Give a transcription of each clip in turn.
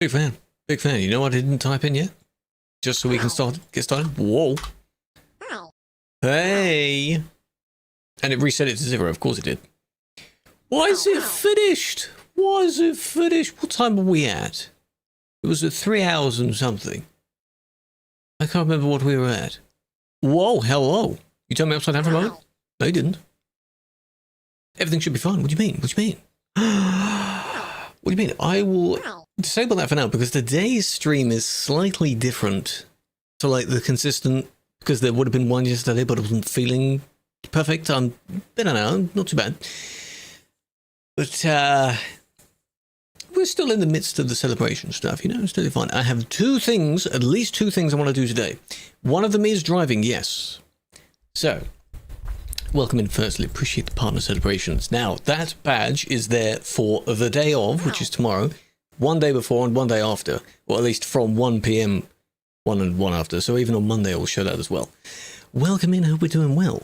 Big fan. Big fan. You know what I didn't type in yet? Just so we can get started. Whoa. Hey. And it reset it to 0. Of course it did. Why is it finished? Why is it finished? What time are we at? It was at 3 hours and something. I can't remember what we were at. Whoa, hello. You turned me upside down for a moment? No, you didn't. Everything should be fine. What do you mean? What do you mean? What do you mean? I will disable that for now because today's stream is slightly different to like the consistent, because there would have been one yesterday, but I wasn't feeling perfect. I don't know, not too bad. But we're still in the midst of the celebration stuff, you know, it's totally fine. I have two things, at least two things I want to do today. One of them is driving, yes. So, welcome in firstly, appreciate the partner celebrations. Now, that badge is there for the day of, which is tomorrow, one day before and one day after, or at least from 1 PM, one and one after, so even on Monday I will show that as well. Welcome in, hope we're doing well.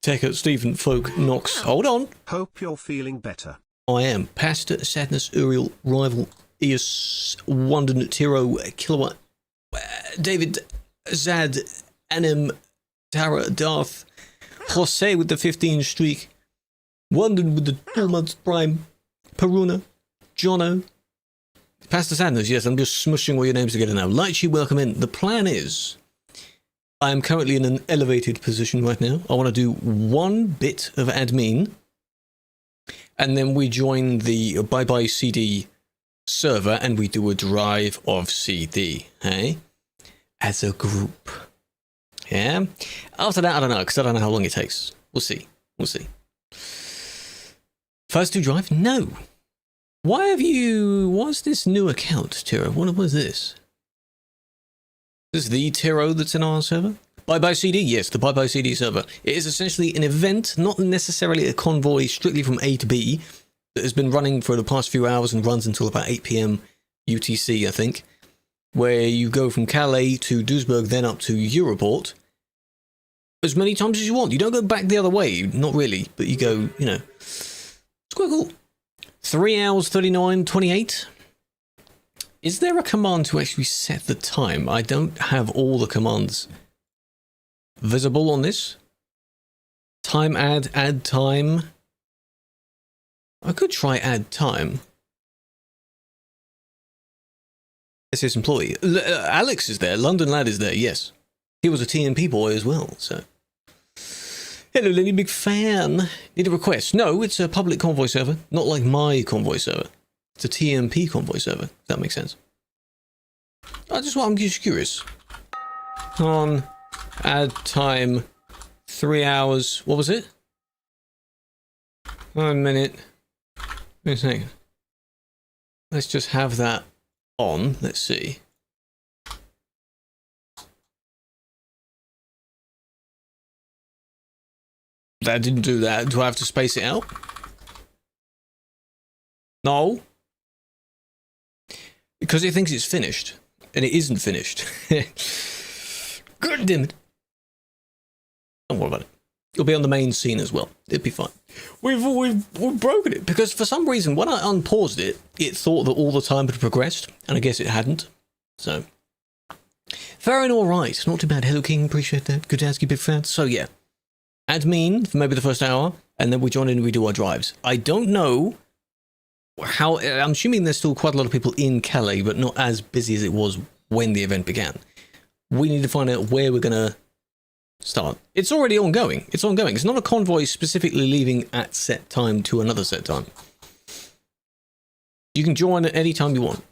Tech at Stephen Folk Knox. Hold on. Hope you're feeling better. I am. Pasta, Sadness, Uriel, Rival, Eos, Wandon, Tiro, Killua, David, Zad, Anim, Tara, Darth, Jose with the 15 streak, Wandon with the 2 months prime, Peruna, Jono, Pasta Sadness. Yes, I'm just smushing all your names together now. Lightshy, welcome in. The plan is, I am currently in an elevated position right now. I want to do one bit of admin, and then we join the Bye CD server, and we do a drive of CD, hey? As a group. Yeah? After that, I don't know, because I don't know how long it takes. We'll see. We'll see. First to drive? No. What's this new account, Tiro? What was this? This is the Tiro that's in our server? Bye CD? Yes, the Bye CD server. It is essentially an event, not necessarily a convoy strictly from A to B, that has been running for the past few hours and runs until about 8 PM UTC, I think, where you go from Calais to Duisburg, then up to Europort, as many times as you want. You don't go back the other way, not really, but you go, you know. It's quite cool. 3 hours, 39, 28. Is there a command to actually set the time? I don't have all the commands visible on this. Time add time. I could try add time. SS employee. Alex is there. London Lad is there, yes. He was a TMP boy as well, so. Hello, Lenny, big fan. Need a request? No, it's a public convoy server, not like my convoy server. It's a TMP convoy server, if that makes sense. I'm just curious. On add time 3 hours. What was it? 1 minute. Wait a second. Let's just have that on. Let's see. That didn't do that. Do I have to space it out? No. Because it thinks it's finished. And it isn't finished. God damn it. Don't worry about it. It'll be on the main scene as well. It'll be fine. We've broken it. Because for some reason, when I unpaused it, it thought that all the time had progressed. And I guess it hadn't. So. Fair and alright. Not too bad. Hello King. Appreciate that. Good to ask you, big fan. So yeah. Admin for maybe the first hour, and then we join in and we do our drives. I don't know how. I'm assuming there's still quite a lot of people in Calais, but not as busy as it was when the event began. We need to find out where we're going to start. It's already ongoing. It's ongoing. It's not a convoy specifically leaving at set time to another set time. You can join at any time you want.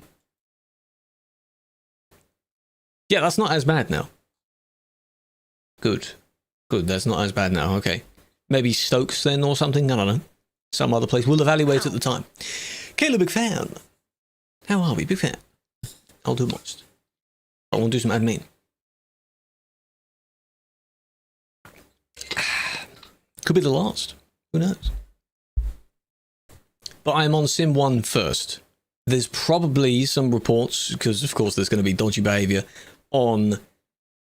Yeah, that's not as bad now. Good. Good, that's not as bad now, okay. Maybe Stokes then or something, I don't know. Some other place. We'll evaluate at the time. Kayla, big fan. How are we, big fan? I'll do most. I want to do some admin. Could be the last. Who knows? But I'm on Sim 1 first. There's probably some reports, because of course there's going to be dodgy behavior on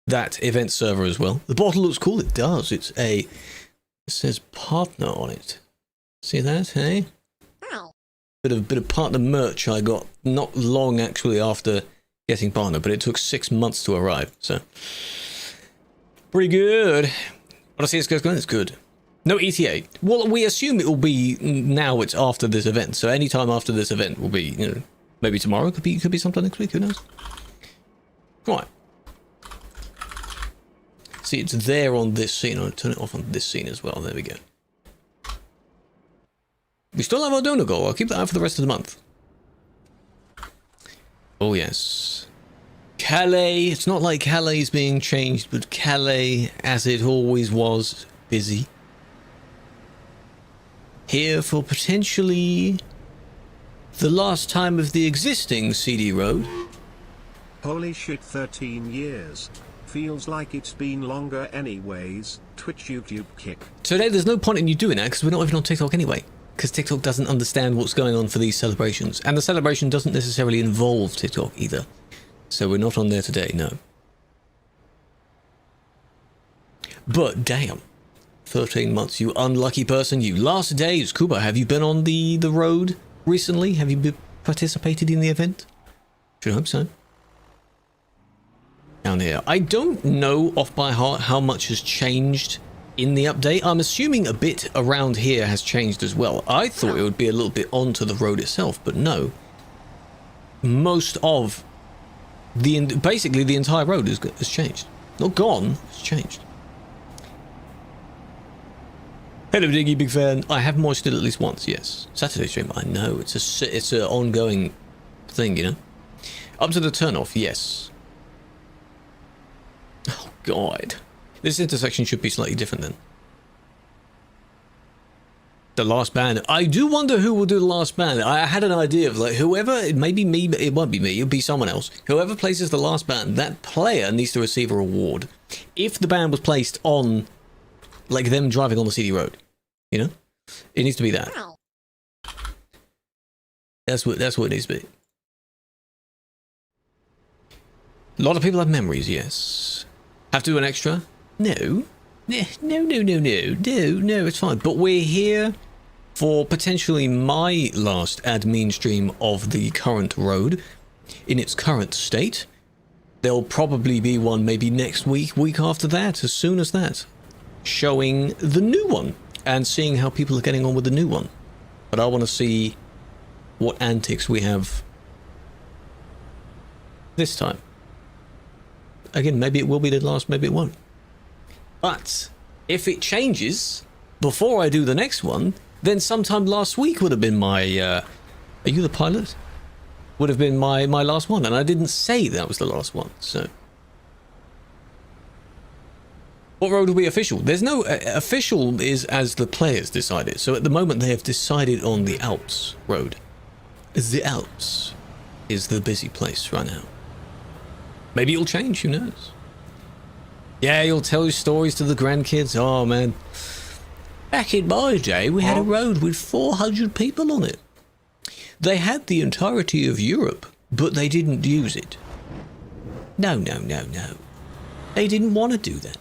that event server as well. The bottle looks cool. It does. It says partner on it. See that, hey? Bit of partner merch I got not long actually after getting partner, but it took 6 months to arrive, so pretty good. But I see it's going, it's good. No ETA. Well, we assume it will be now. It's after this event, so any time after this event will be, you know, maybe tomorrow. Could be sometime next week. Who knows? Right. See, it's there on this scene. I'll turn it off on this scene as well. There we go. We still have our donor goal. I'll keep that out for the rest of the month. Oh, yes. Calais. It's not like Calais is being changed, but Calais, as it always was, busy. Here for potentially the last time of the existing CD road. Holy shit, 13 years. Feels like it's been longer anyways. Twitch YouTube kick. Today there's no point in you doing that because we're not even on TikTok anyway. Because TikTok doesn't understand what's going on for these celebrations. And the celebration doesn't necessarily involve TikTok either. So we're not on there today, no. But damn. 13 months, you unlucky person, you. Last days. Kuba, have you been on the road recently? Have you participated in the event? Should hope so. Down here. I don't know off by heart how much has changed in the update. I'm assuming a bit around here has changed as well. I thought it would be a little bit onto the road itself, but no. Most of basically the entire road has changed. Not gone, it's changed. Hello Diggy, big fan. I have moisted at least once, yes. Saturday stream, I know. It's a ongoing thing, you know. Up to the turn-off, yes. Oh, God. This intersection should be slightly different then. The last ban. I do wonder who will do the last ban. I had an idea of like whoever, it may be me, but it won't be me, it'll be someone else. Whoever places the last ban, that player needs to receive a reward. If the ban was placed on like them driving on the CD road, you know? It needs to be that. That's what it needs to be. A lot of people have memories, yes. Have to do an extra? No. No, it's fine. But we're here for potentially my last admin stream of the current road in its current state. There'll probably be one maybe next week, week after that, as soon as that, showing the new one and seeing how people are getting on with the new one. But I want to see what antics we have this time. Again, maybe it will be the last, maybe it won't. But if it changes before I do the next one, then sometime last week would have been my, are you the pilot? Would have been my last one, and I didn't say that was the last one, so. What road will be official? There's no, official is as the players decide it. So at the moment they have decided on the Alps road. The Alps is the busy place right now. Maybe it'll change, who knows? Yeah, you'll tell your stories to the grandkids. Oh, man. Back in my day, we had a road with 400 people on it. They had the entirety of Europe, but they didn't use it. No. They didn't want to do that.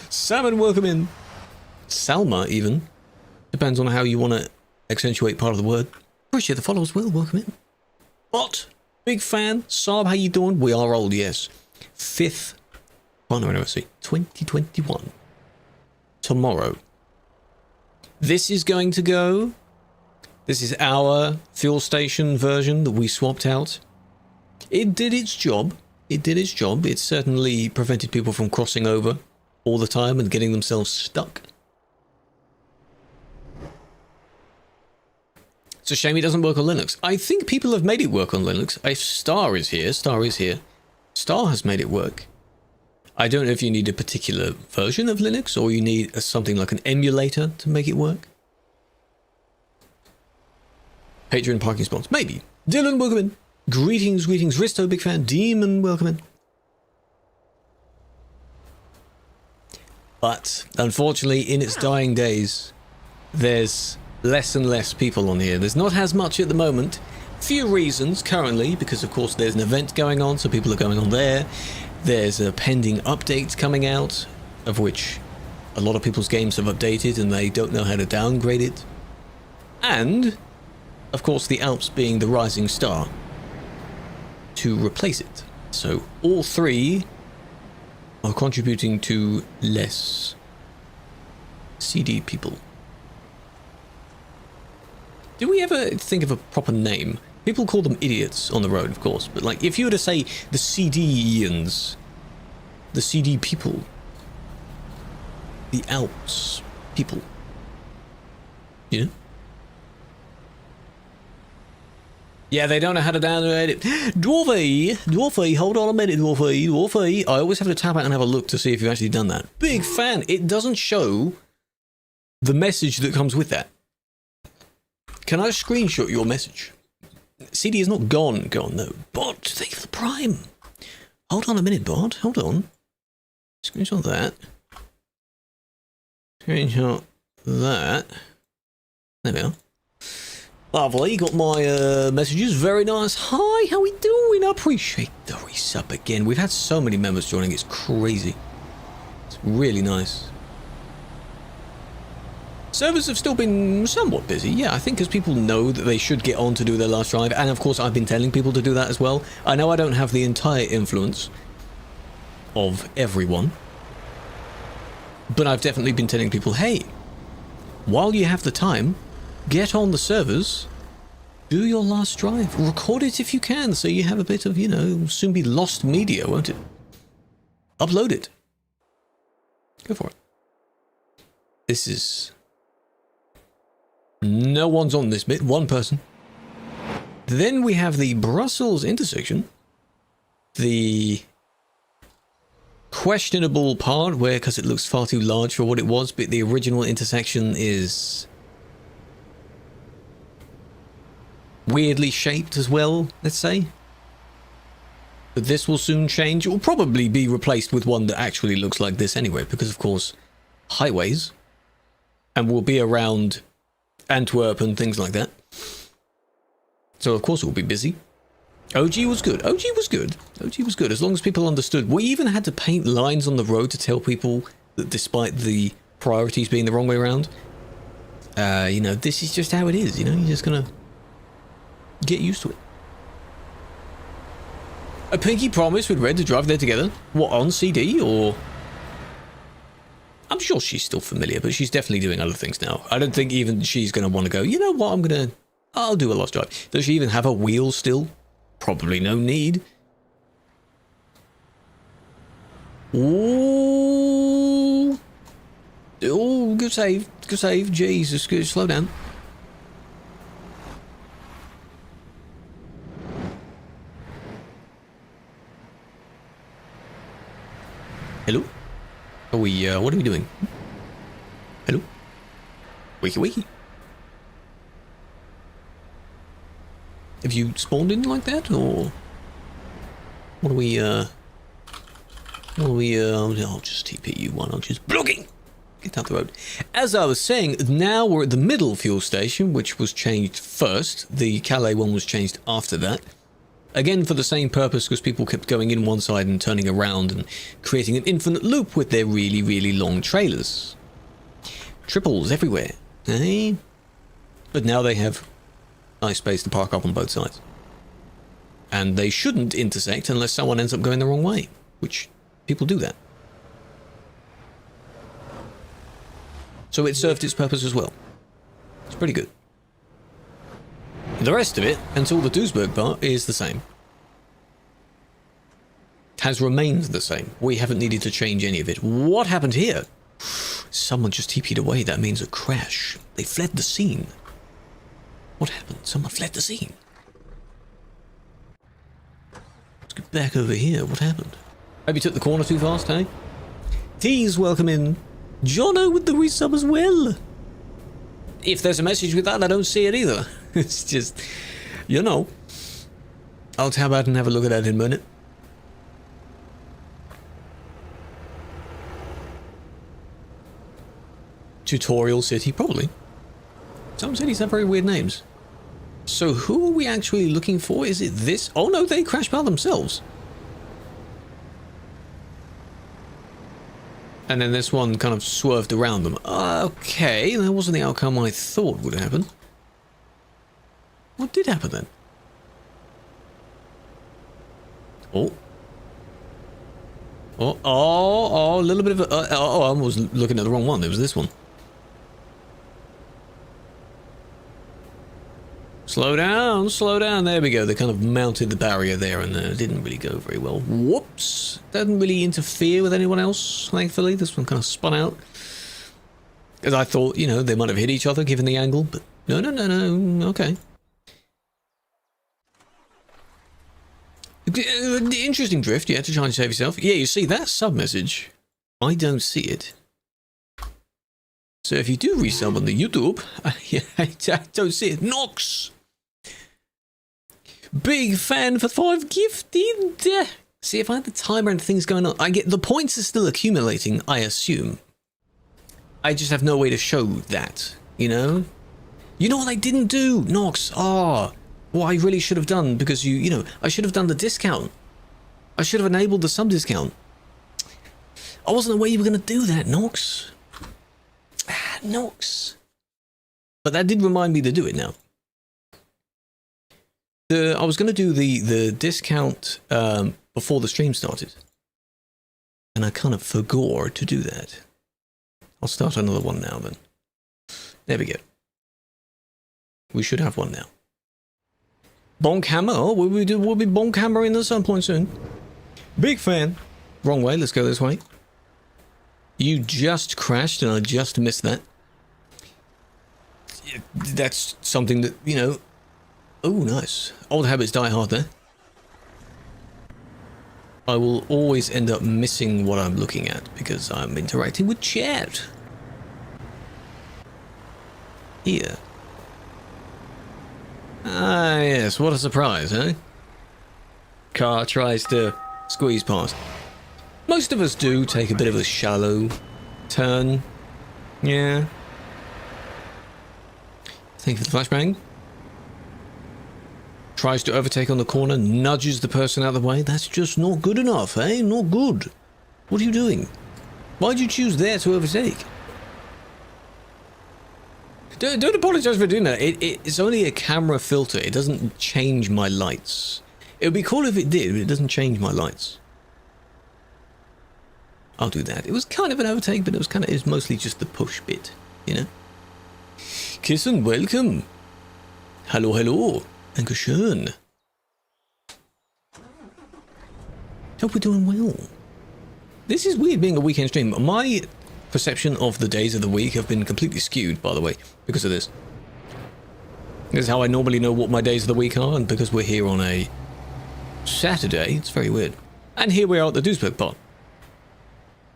Salmon, welcome in. Salma, even. Depends on how you want to accentuate part of the word. Appreciate the followers, Will. Welcome in. What? Big fan. Saab, how you doing? We are old, yes. 5th. Oh, no, let's see. 2021. Tomorrow. This is going to go. This is our fuel station version that we swapped out. It did its job. It certainly prevented people from crossing over all the time and getting themselves stuck. It's a shame it doesn't work on Linux. I think people have made it work on Linux. If Star is here. Star has made it work. I don't know if you need a particular version of Linux or you need something like an emulator to make it work. Patreon parking spots. Maybe. Dylan, welcome in. Greetings. Risto, big fan. Demon, welcome in. But, unfortunately, in its dying days, there's less and less people on here. There's not as much at the moment. Few reasons currently, because of course there's an event going on, so people are going on there. There's a pending update coming out, of which a lot of people's games have updated and they don't know how to downgrade it. And of course, the Alps being the rising star to replace it. So all three are contributing to less CD people. Do we ever think of a proper name? People call them idiots on the road, of course, but like if you were to say the CD-ians, the CD people, the Alps people, you know? Yeah, they don't know how to download it. Dwarfi, hold on a minute, Dwarfi. I always have to tap out and have a look to see if you've actually done that. Big fan. It doesn't show the message that comes with that. Can I screenshot your message? CD is not gone, no. Bot, thank you for the Prime. Hold on a minute, Bot, hold on. Screenshot that. Screenshot that. There we are. Lovely, got my messages, very nice. Hi, how we doing? I appreciate the resub again. We've had so many members joining, it's crazy. It's really nice. Servers have still been somewhat busy, yeah, I think because people know that they should get on to do their last drive, and of course I've been telling people to do that as well. I know I don't have the entire influence of everyone, but I've definitely been telling people, hey, while you have the time, get on the servers, do your last drive, record it if you can, so you have a bit of, you know, soon be lost media, won't it? Upload it. Go for it. This is... No one's on this bit, one person. Then we have the Brussels intersection. The questionable part where, because it looks far too large for what it was, but the original intersection is weirdly shaped as well, let's say. But this will soon change. It will probably be replaced with one that actually looks like this anyway, because of course, highways, and will be around Antwerp and things like that. So of course it will be busy. OG was good. OG was good. OG was good, as long as people understood. We even had to paint lines on the road to tell people that despite the priorities being the wrong way around, you know, this is just how it is, you know, you're just gonna get used to it. A pinky promise with Red to drive there together? What, on CD or... I'm sure she's still familiar, but she's definitely doing other things now. I don't think even she's going to want to go, you know what, I'll do a lost drive. Does she even have a wheel still? Probably no need. Ooh. Oh, good save. Good save. Jesus, good. Slow down. Hello? Are we, what are we doing? Hello? Wakey wakey. Have you spawned in like that, or... What are we, I'll just TP you one, I'll just blocking! Get out the road. As I was saying, now we're at the middle fuel station, which was changed first. The Calais one was changed after that. Again, for the same purpose, because people kept going in one side and turning around and creating an infinite loop with their really, really long trailers. Triples everywhere, eh? But now they have nice space to park up on both sides. And they shouldn't intersect unless someone ends up going the wrong way, which people do that. So it served its purpose as well. It's pretty good. The rest of it, until the Duisburg part, is the same. Has remained the same. We haven't needed to change any of it. What happened here? Someone just TP'd away. That means a crash. They fled the scene. What happened? Someone fled the scene. Let's get back over here. What happened? Maybe took the corner too fast, eh? Tease, welcome in. Jono with the resub as well. If there's a message with that, I don't see it either. It's just, you know. I'll tab out and have a look at that in a minute. Tutorial City, probably. Some cities have very weird names. So who are we actually looking for? Is it this? Oh no, they crashed by themselves. And then this one kind of swerved around them. Okay, that wasn't the outcome I thought would happen. What did happen then? Oh. Oh, a little bit of a... I was looking at the wrong one. It was this one. Slow down, slow down. There we go. They kind of mounted the barrier there and it didn't really go very well. Whoops. Doesn't really interfere with anyone else, thankfully. This one kind of spun out. As I thought, you know, they might have hit each other given the angle, but no. Okay. Interesting drift, yeah, to try and save yourself. Yeah, you see that sub-message? I don't see it. So if you do resub on the YouTube, I don't see it. Nox! Big fan for 5 gifted! See, if I had the timer and things going on, I get the points are still accumulating, I assume. I just have no way to show that, you know? You know what I didn't do, Nox? What I really should have done, because you know, I should have done the discount. I should have enabled the sub discount. I wasn't aware you were going to do that, Nox. Nox. But that did remind me to do it now. I was going to do the discount before the stream started. And I kind of forgot to do that. I'll start another one now then. There we go. We should have one now. Bonk Hammer. Oh, we'll be Bonk Hammering at some point soon. Big fan. Wrong way. Let's go this way. You just crashed and I just missed that. That's something that, you know... Oh, nice. Old habits die hard there. I will always end up missing what I'm looking at because I'm interacting with chat. Here. Ah, yes, what a surprise, eh? Car tries to squeeze past. Most of us do take a bit of a shallow turn. Yeah. Thank you for the flashbang. Tries to overtake on the corner, nudges the person out of the way. That's just not good enough, eh? Not good. What are you doing? Why'd you choose there to overtake? Don't apologize for doing that. It's only a camera filter. It doesn't change my lights. It would be cool if it did, but it doesn't change my lights. I'll do that. It was kind of an overtake, but it was mostly just the push bit, you know? Kiss and welcome. Hallo, hallo. Dankeschön. Hope we're doing well. This is weird being a weekend stream. My perception of the days of the week have been completely skewed, by the way, because of this. This is how I normally know what my days of the week are, and because we're here on a Saturday, it's very weird. And here we are at the Duisburg part,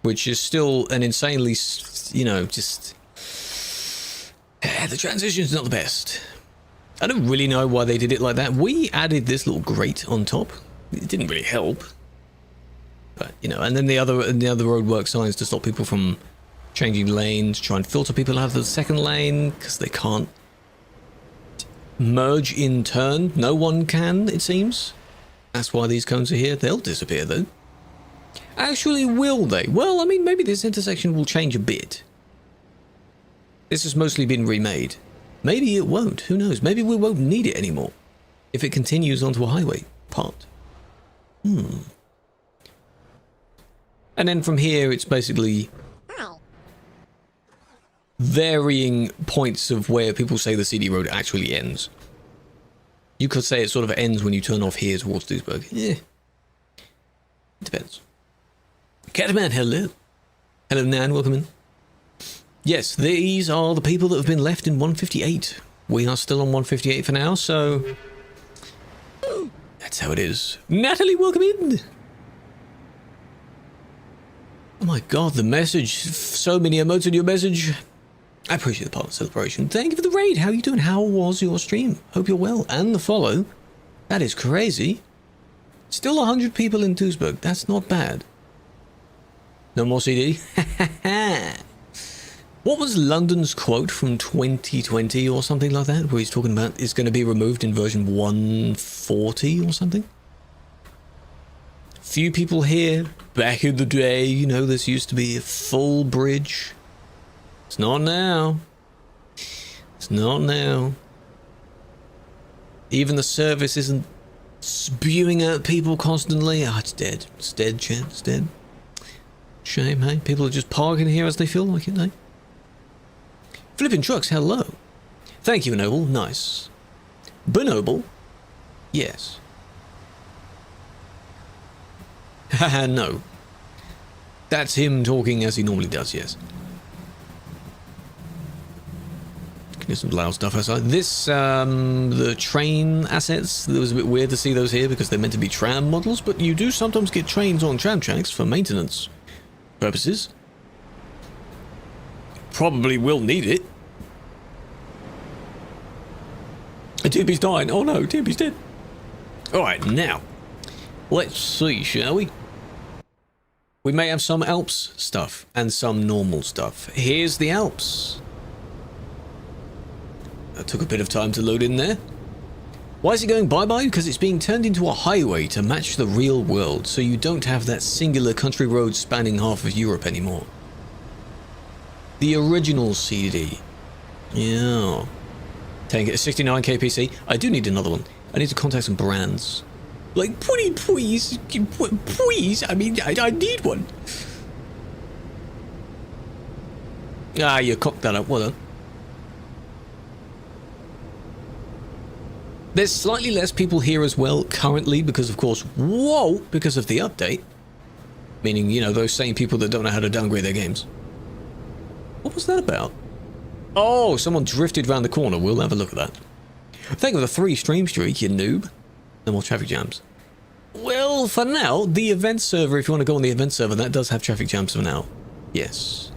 which is still an insanely, you know, just... the transition's not the best. I don't really know why they did it like that. We added this little grate on top. It didn't really help. But, you know, and then the other roadwork signs to stop people from changing lanes, try and filter people out of the second lane, because they can't merge in turn. No one can, it seems. That's why these cones are here. They'll disappear, though. Actually, will they? Well, I mean, maybe this intersection will change a bit. This has mostly been remade. Maybe it won't. Who knows? Maybe we won't need it anymore if it continues onto a highway part. And then from here, it's basically varying points of where people say the CD road actually ends. You could say it sort of ends when you turn off here towards Duisburg. Yeah. It depends. Catman, hello. Hello, Nan, welcome in. Yes, these are the people that have been left in 158. We are still on 158 for now, so... that's how it is. Natalie, welcome in! Oh my god, the message. So many emotes in your message. I appreciate the part of the celebration. Thank you for the raid. How are you doing? How was your stream? Hope you're well. And the follow. That is crazy. Still 100 people in Duisburg. That's not bad. No more CD? What was London's quote from 2020 or something like that? Where he's talking about it's going to be removed in version 140 or something? Few people here. Back in the day, you know, this used to be a full bridge. It's not now. It's not now. Even the service isn't spewing at people constantly. Ah, it's dead. It's dead, chat. It's dead. Shame, hey? People are just parking here as they feel like it, hey? Flipping trucks, hello. Thank you, Noble. Nice. Bonoble? Yes. Haha, no. That's him talking as he normally does, yes. There's some loud stuff outside. This, the train assets, it was a bit weird to see those here because they're meant to be tram models, but you do sometimes get trains on tram tracks for maintenance purposes. Probably will need it. TMP's dying. Oh no, TMP's dead. Alright, now, let's see, shall we? We may have some Alps stuff and some normal stuff. Here's the Alps. That took a bit of time to load in there. Why is it going bye-bye? Because it's being turned into a highway to match the real world, so you don't have that singular country road spanning half of Europe anymore. The original CD. Yeah. Take it a 69k PC. I do need another one. I need to contact some brands. Like, please, I mean, I need one. Ah, you cocked that up, well done. There's slightly less people here as well currently because, of course, because of the update. Meaning, you know, those same people that don't know how to downgrade their games. What was that about? Oh, someone drifted around the corner. We'll have a look at that. Thank you for the 3 stream streak, you noob. No more traffic jams. Well, for now, the event server, if you want to go on the event server, that does have traffic jams for now. Yes.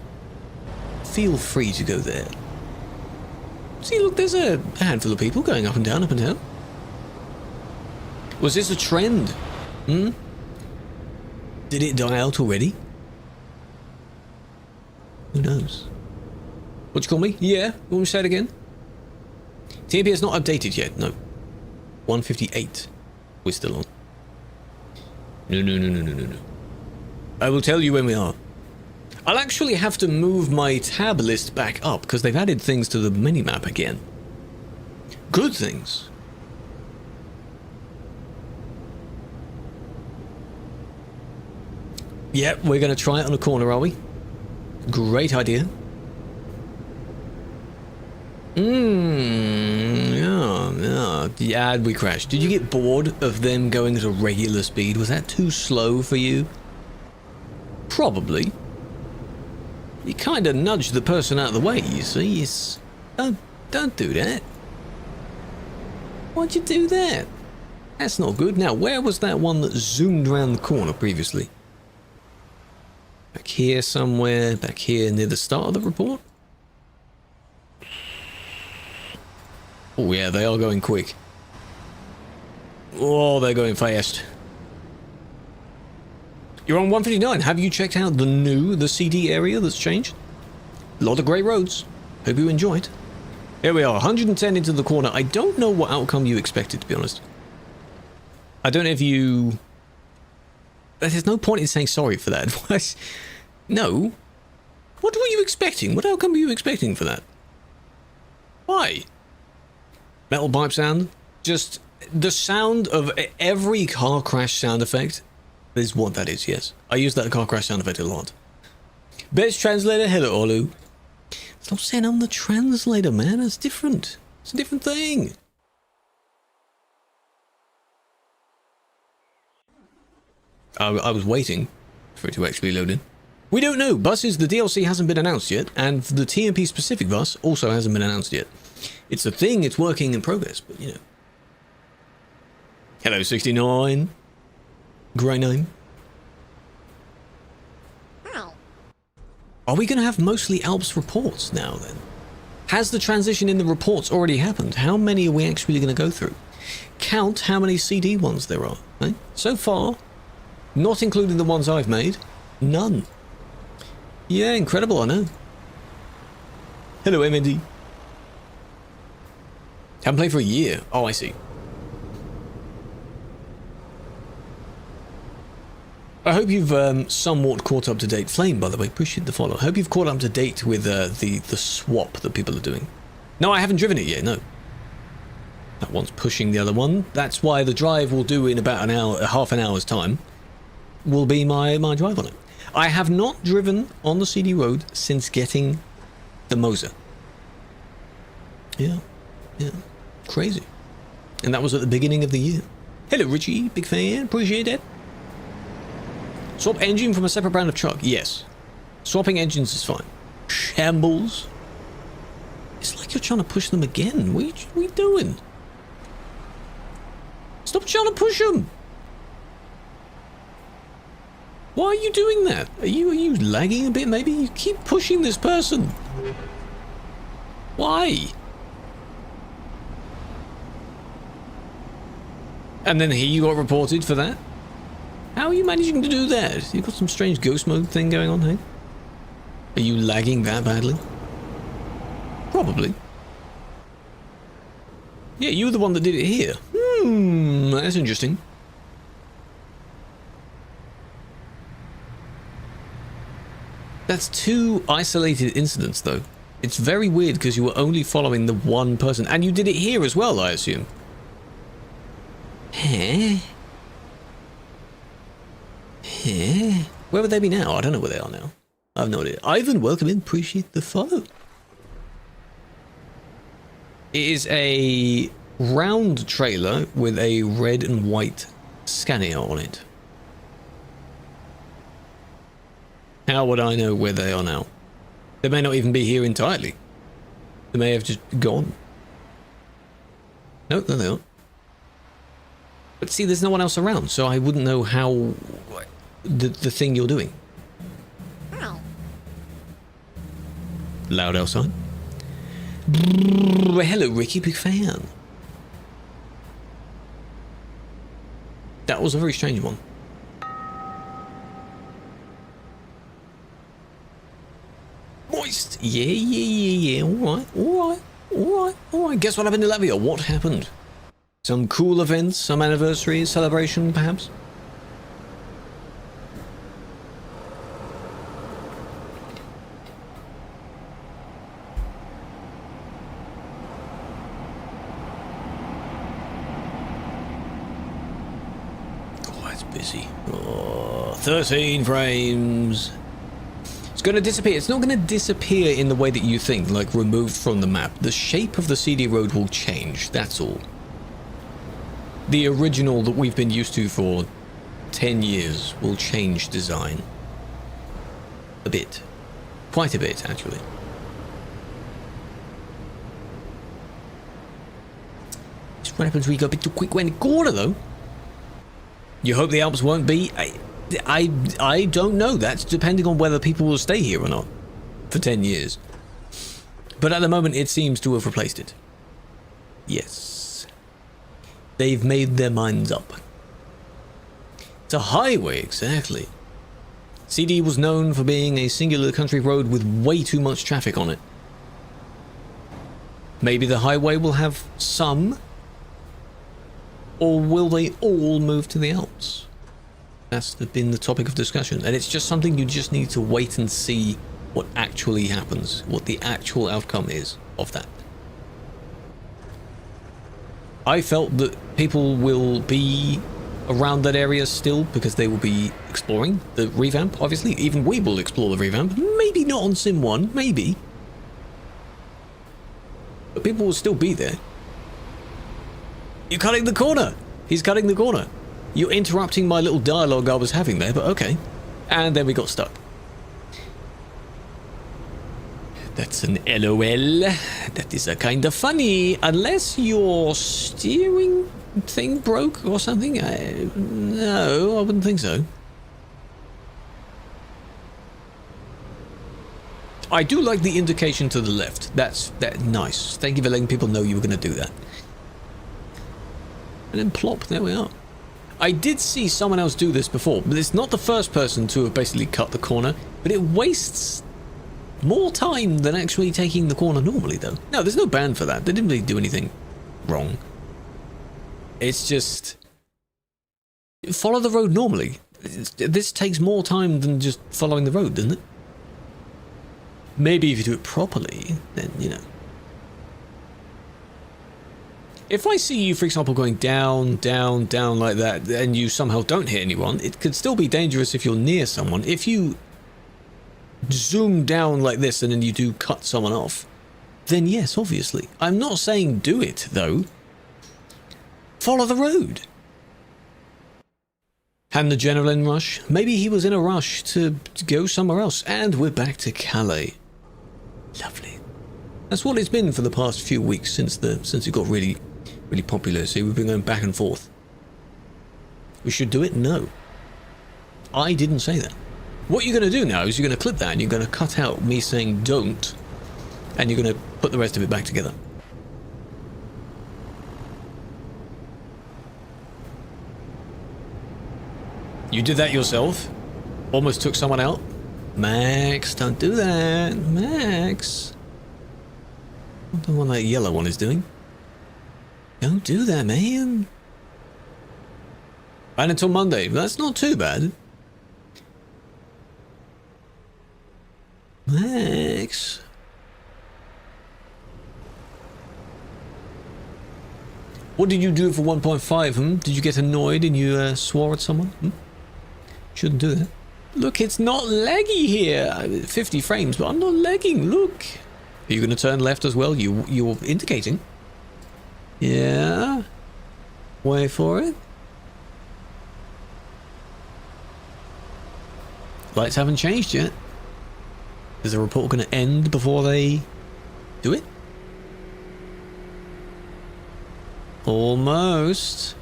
Feel free to go there. See, look, there's a handful of people going up and down, up and down. Was this a trend? Hmm? Did it die out already? Who knows? What you call me? Yeah? You want me to say it again? TMP is not updated yet, no. 158. We're still on. No. I will tell you when we are. I'll actually have to move my tab list back up because they've added things to the minimap again. Good things. Yep, we're going to try it on a corner, are we? Great idea. Yeah, the ad we crashed. Did you get bored of them going at a regular speed? Was that too slow for you? Probably. You kind of nudged the person out of the way, you see. Don't do that. Why'd you do that? That's not good. Now, where was that one that zoomed around the corner previously? Back here somewhere, back here near the start of the report? Oh yeah, they are going quick. Oh, they're going fast. You're on 159. Have you checked out the CD area that's changed? A lot of grey roads. Hope you enjoyed. Here we are, 110 into the corner. I don't know what outcome you expected, to be honest. I don't know if you... There's no point in saying sorry for that. No. What were you expecting? What outcome were you expecting for that? Why? Metal pipe sound? Just the sound of every car crash sound effect is what that is, yes. I use that car crash sound effect a lot. Best translator, hello, Olu. Stop saying I'm the translator, man. That's different. It's a different thing. I was waiting for it to actually load in. We don't know. Buses, the DLC hasn't been announced yet, and the TMP specific bus also hasn't been announced yet. It's a thing, it's working in progress, but you know. Hello, 69. Great name. Are we going to have mostly Alps reports now then? Has the transition in the reports already happened? How many are we actually going to go through? Count how many CD ones there are. Eh? So far, not including the ones I've made, none. Yeah, incredible, I know. Hello, MND. Haven't played for a year. Oh, I see. I hope you've somewhat caught up to date. Flame, by the way, appreciate the follow. I hope you've caught up to date with the swap that people are doing. No, I haven't driven it yet, no. That one's pushing the other one. That's why the drive will do in about an hour, half an hour's time, will be my drive on it. I have not driven on the CD road since getting the Moser. Yeah. Crazy. And that was at the beginning of the year. Hello, Richie. Big fan. Appreciate it. Swap engine from a separate brand of truck. Yes. Swapping engines is fine. Shambles. It's like you're trying to push them again. What are you doing? Stop trying to push them. Why are you doing that? Are you lagging a bit maybe? You keep pushing this person. Why? And then you got reported for that? How are you managing to do that? You've got some strange ghost mode thing going on, hey? Are you lagging that badly? Probably. Yeah, you were the one that did it here. That's interesting. That's 2 isolated incidents, though. It's very weird because you were only following the one person. And you did it here as well, I assume. Huh? Where would they be now? I don't know where they are now. I have no idea. Ivan, welcome in. Appreciate the follow. It is a round trailer with a red and white Scania on it. How would I know where they are now? They may not even be here entirely. They may have just gone. No, they aren't. But see, there's no one else around, so I wouldn't know how the thing you're doing. Loud outside. Hello, Ricky, big fan. That was a very strange one. Moist. Yeah. All right. Guess what happened in Latvia? What happened? Some cool events, some anniversary celebration, perhaps? Oh, it's busy. Oh, 13 frames. It's going to disappear. It's not going to disappear in the way that you think, like removed from the map. The shape of the CD road will change, that's all. The original that we've been used to for 10 years will change design. A bit. Quite a bit, actually. Just what happens when you go a bit too quick when in corner, though? You hope the Alps won't be... I don't know. That's depending on whether people will stay here or not for 10 years. But at the moment, it seems to have replaced it. Yes. They've made their minds up. It's a highway, exactly. CD was known for being a singular country road with way too much traffic on it. Maybe the highway will have some, or will they all move to the Alps? That's been the topic of discussion, and it's just something you just need to wait and see what actually happens, what the actual outcome is of that. I felt that people will be around that area still because they will be exploring the revamp, obviously. Even we will explore the revamp. Maybe not on Sim 1, maybe. But people will still be there. You're cutting the corner! He's cutting the corner. You're interrupting my little dialogue I was having there, but okay. And then we got stuck. That's an LOL. That is a kind of funny. Unless your steering thing broke or something. No, I wouldn't think so. I do like the indication to the left. That's nice. Thank you for letting people know you were going to do that. And then plop, there we are. I did see someone else do this before, but it's not the first person to have basically cut the corner, but it wastes more time than actually taking the corner normally, though. No, there's no ban for that. They didn't really do anything wrong. It's just... follow the road normally. This takes more time than just following the road, doesn't it? Maybe if you do it properly, then, you know. If I see you, for example, going down, down, down like that, and you somehow don't hit anyone, it could still be dangerous if you're near someone. If you zoom down like this and then you do cut someone off, then yes, obviously. I'm not saying do it, though. Follow the road. And the general in rush. Maybe he was in a rush to go somewhere else. And we're back to Calais. Lovely. That's what it's been for the past few weeks since it got really popular. See, we've been going back and forth. We should do it? No. I didn't say that. What you're going to do now is you're going to clip that and you're going to cut out me saying don't. And you're going to put the rest of it back together. You did that yourself? Almost took someone out? Max, don't do that. Max. I don't know what that yellow one is doing. Don't do that, man. And until Monday. That's not too bad. Max. What did you do for 1.5, Did you get annoyed and you swore at someone? Shouldn't do that. Look, it's not laggy here. 50 frames, but I'm not lagging. Look. Are you going to turn left as well? You're indicating. Yeah. Wait for it. Lights haven't changed yet. Is the report going to end before they do it? Almost.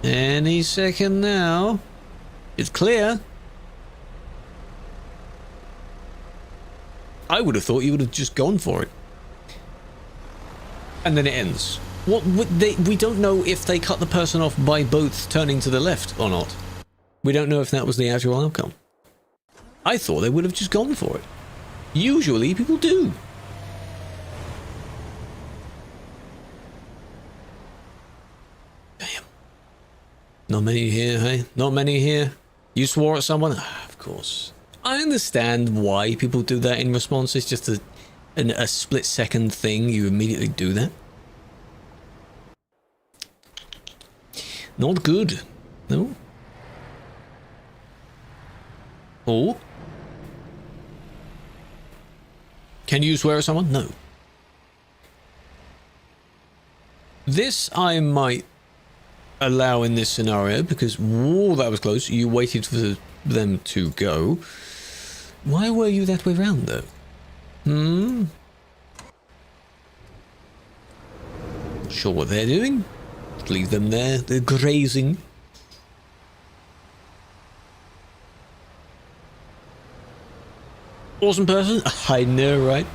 Any second now. It's clear. I would have thought you would have just gone for it. And then it ends. What would they? We don't know if they cut the person off by both turning to the left or not. We don't know if that was the actual outcome. I thought they would have just gone for it. Usually people do. Damn. Not many here, hey? Not many here. You swore at someone? Ah, of course. I understand why people do that in response. It's just a split-second thing. You immediately do that. Not good. No. Oh. Can you swear at someone? No. This I might allow in this scenario because, whoa, that was close. You waited for them to go. Why were you that way round, though? Not sure what they're doing. Just leave them there. They're grazing. Awesome person. I know, right?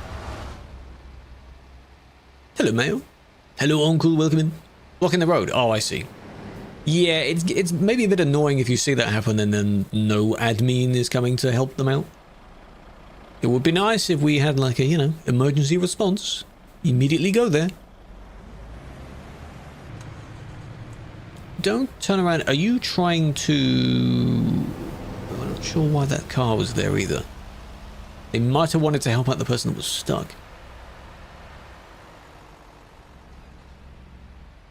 Hello, Mayo. Hello, Uncle. Welcome in. Blocking the road. Oh, I see. Yeah, it's maybe a bit annoying if you see that happen and then no admin is coming to help them out. It would be nice if we had like a, you know, emergency response. Immediately go there. Don't turn around. Are you trying to... I'm not sure why that car was there either. They might have wanted to help out the person that was stuck.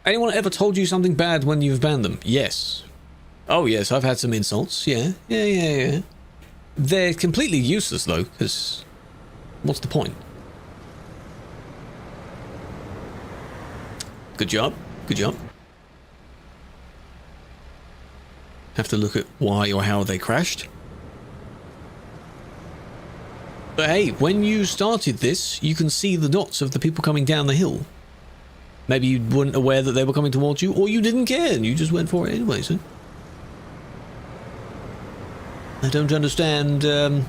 Anyone ever told you something bad when you've banned them? Yes. Oh yes, I've had some insults. Yeah. They're completely useless though, because what's the point? Good job. Good job. Have to look at why or how they crashed. But hey, when you started this, you can see the dots of the people coming down the hill. Maybe you weren't aware that they were coming towards you, or you didn't care and you just went for it anyway, so. I don't understand the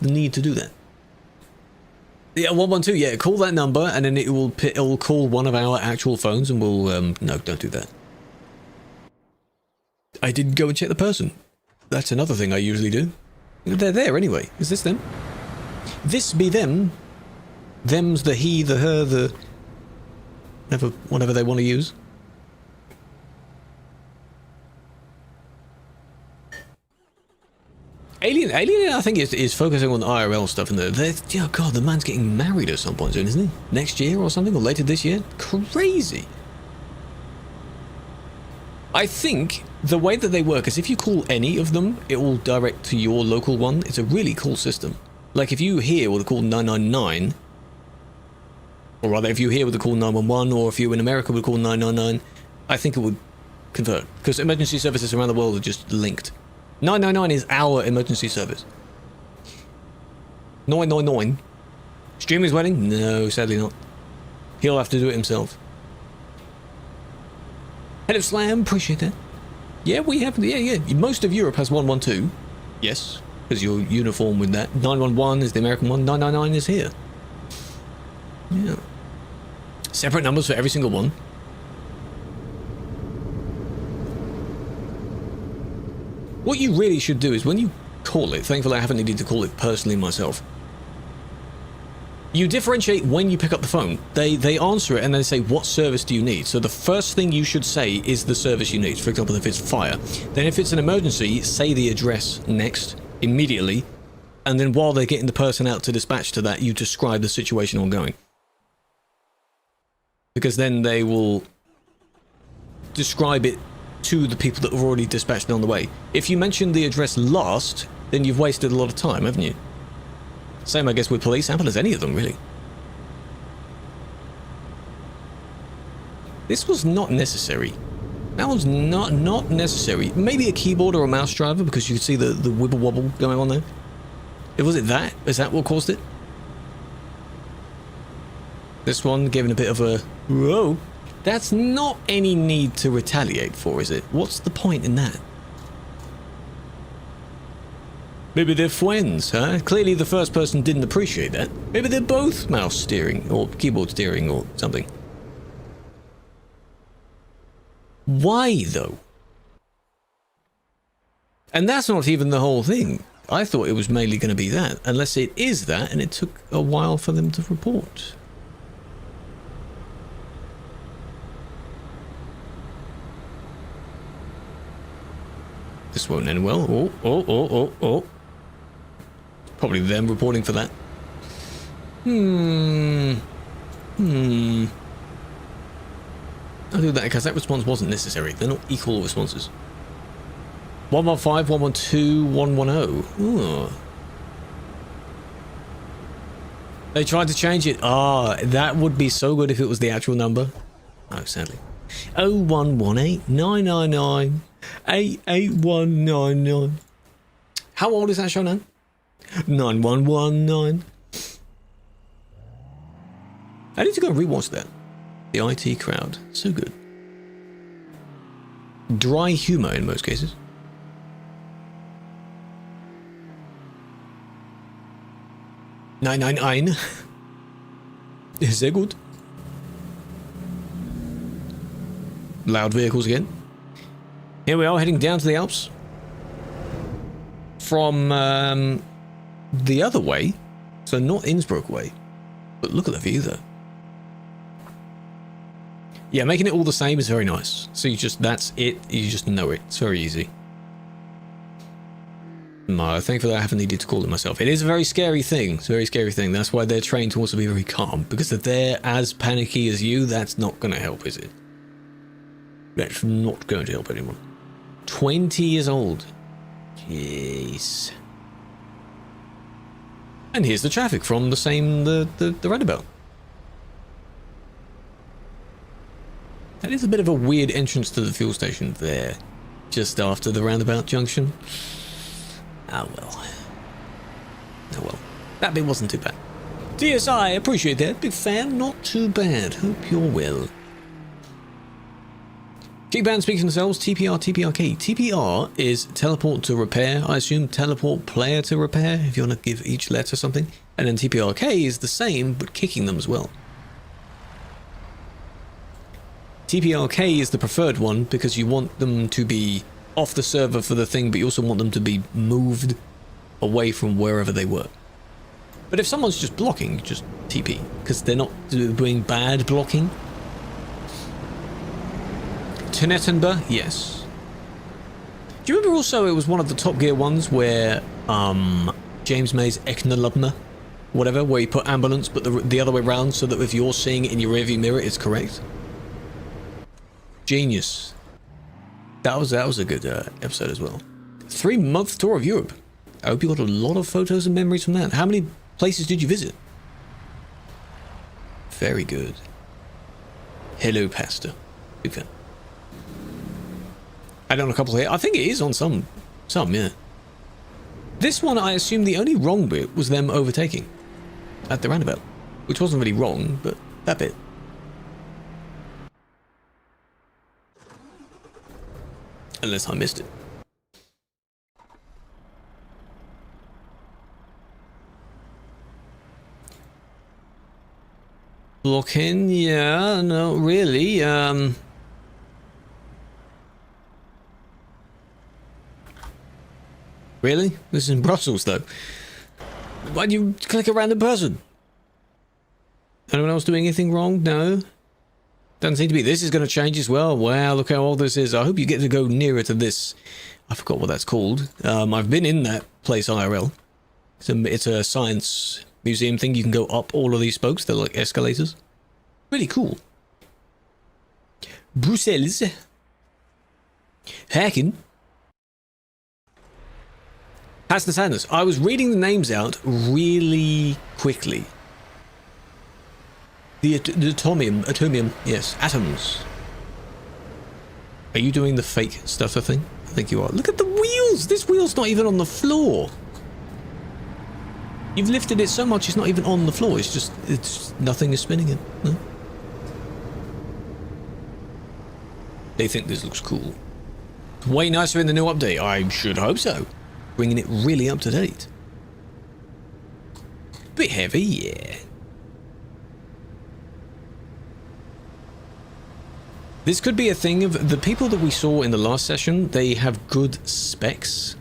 need to do that. Yeah, 112, yeah, call that number and then it will call one of our actual phones and we'll, no, don't do that. I didn't go and check the person. That's another thing I usually do. They're there anyway. Is this them? This be them. Them's the he, the her, the... whatever they want to use. Alien Elliot Lane, I think, is focusing on the IRL stuff. And oh God, the man's getting married at some point soon, isn't he? Next year or something, or later this year? Crazy. I think the way that they work is if you call any of them, it will direct to your local one. It's a really cool system. Like if you hear with a call 999, or rather if you hear with a call 911, or if you're in America with a call 999, I think it would convert. Because emergency services around the world are just linked. 999 is our emergency service. 999. Stream his wedding? No, sadly not. He'll have to do it himself. Hello Slam, appreciate that. Yeah, we have, yeah. Most of Europe has 112. Yes, because you're uniform with that. 911 is the American one, 999 is here. Yeah. Separate numbers for every single one. What you really should do is when you call it, thankfully I haven't needed to call it personally myself, you differentiate when you pick up the phone. They answer it and they say, what service do you need? So the first thing you should say is the service you need. For example, if it's fire. Then if it's an emergency, say the address next, immediately. And then while they're getting the person out to dispatch to that, you describe the situation ongoing. Because then they will describe it to the people that have already dispatched on the way. If you mention the address last, then you've wasted a lot of time, haven't you? Same, I guess, with police, simple as any of them, really. This was not necessary. That was not necessary. Maybe a keyboard or a mouse driver, because you could see the wibble wobble going on there. Was it that? Is that what caused it? This one giving a bit of a whoa. That's not any need to retaliate for, is it? What's the point in that? Maybe they're friends, huh? Clearly the first person didn't appreciate that. Maybe they're both mouse steering or keyboard steering or something. Why, though? And that's not even the whole thing. I thought it was mainly going to be that, unless it is that, and it took a while for them to report. This won't end well. Oh. Probably them reporting for that. I'll do that because that response wasn't necessary. They're not equal responses. 115, 112, 110. Ooh. They tried to change it. Ah, that would be so good if it was the actual number. Oh, sadly. 0118 999 88199. How old is that show now? 9119. I need to go and rewatch that. The IT crowd. So good. Dry humor in most cases. Nine. Sehr gut. Loud vehicles again. Here we are heading down to the Alps. From the other way. So not Innsbruck way. But look at the view though. Yeah, making it all the same is very nice. So you just, that's it. You just know it. It's very easy. No, thankfully I haven't needed to call it myself. It is a very scary thing. It's a very scary thing. That's why they're trained to also be very calm. Because if they're as panicky as you, that's not going to help, is it? That's not going to help anyone. 20 years old. Jeez. And here's the traffic from the same, the roundabout. That is a bit of a weird entrance to the fuel station there. Just after the roundabout junction. Oh well. Oh well. That bit wasn't too bad. DSI, appreciate that. Big fan, not too bad. Hope you're well. G-Band speaks for themselves. TPR, TPRK. TPR is teleport to repair. I assume teleport player to repair, if you want to give each letter something. And then TPRK is the same, but kicking them as well. TPRK is the preferred one because you want them to be off the server for the thing, but you also want them to be moved away from wherever they were. But if someone's just blocking, just TP, because they're not doing bad blocking. Tenettenba, yes. Do you remember also it was one of the Top Gear ones where James May's EnterElementalist, whatever, where you put ambulance but the other way around so that if you're seeing it in your rearview mirror, it's correct. Genius. That was a good episode as well. 3-month tour of Europe. I hope you got a lot of photos and memories from that. How many places did you visit? Very good. Hello, Pasta. Big fan. I done a couple here. I think it is on some, yeah. This one, I assume the only wrong bit was them overtaking at the roundabout, which wasn't really wrong, but that bit. Unless I missed it. Blocking, yeah, no, really, Really? This is in Brussels, though. Why'd you click a random person? Anyone else doing anything wrong? No? Doesn't seem to be. This is going to change as well. Wow, look how old this is. I hope you get to go nearer to this. I forgot what that's called. I've been in that place IRL. It's a science museum thing. You can go up all of these spokes. They're like escalators. Really cool. Brussels. Hacking. Pastor Sanders. I was reading the names out really quickly. The atomium, yes, atoms. Are you doing the fake stuffer thing? I think you are. Look at the wheels! This wheel's not even on the floor. You've lifted it so much it's not even on the floor. It's nothing is spinning it. No? They think this looks cool. It's way nicer in the new update. I should hope so. Bringing it really up to date. Bit heavy, yeah. This could be a thing of the people that we saw in the last session. They have good specs.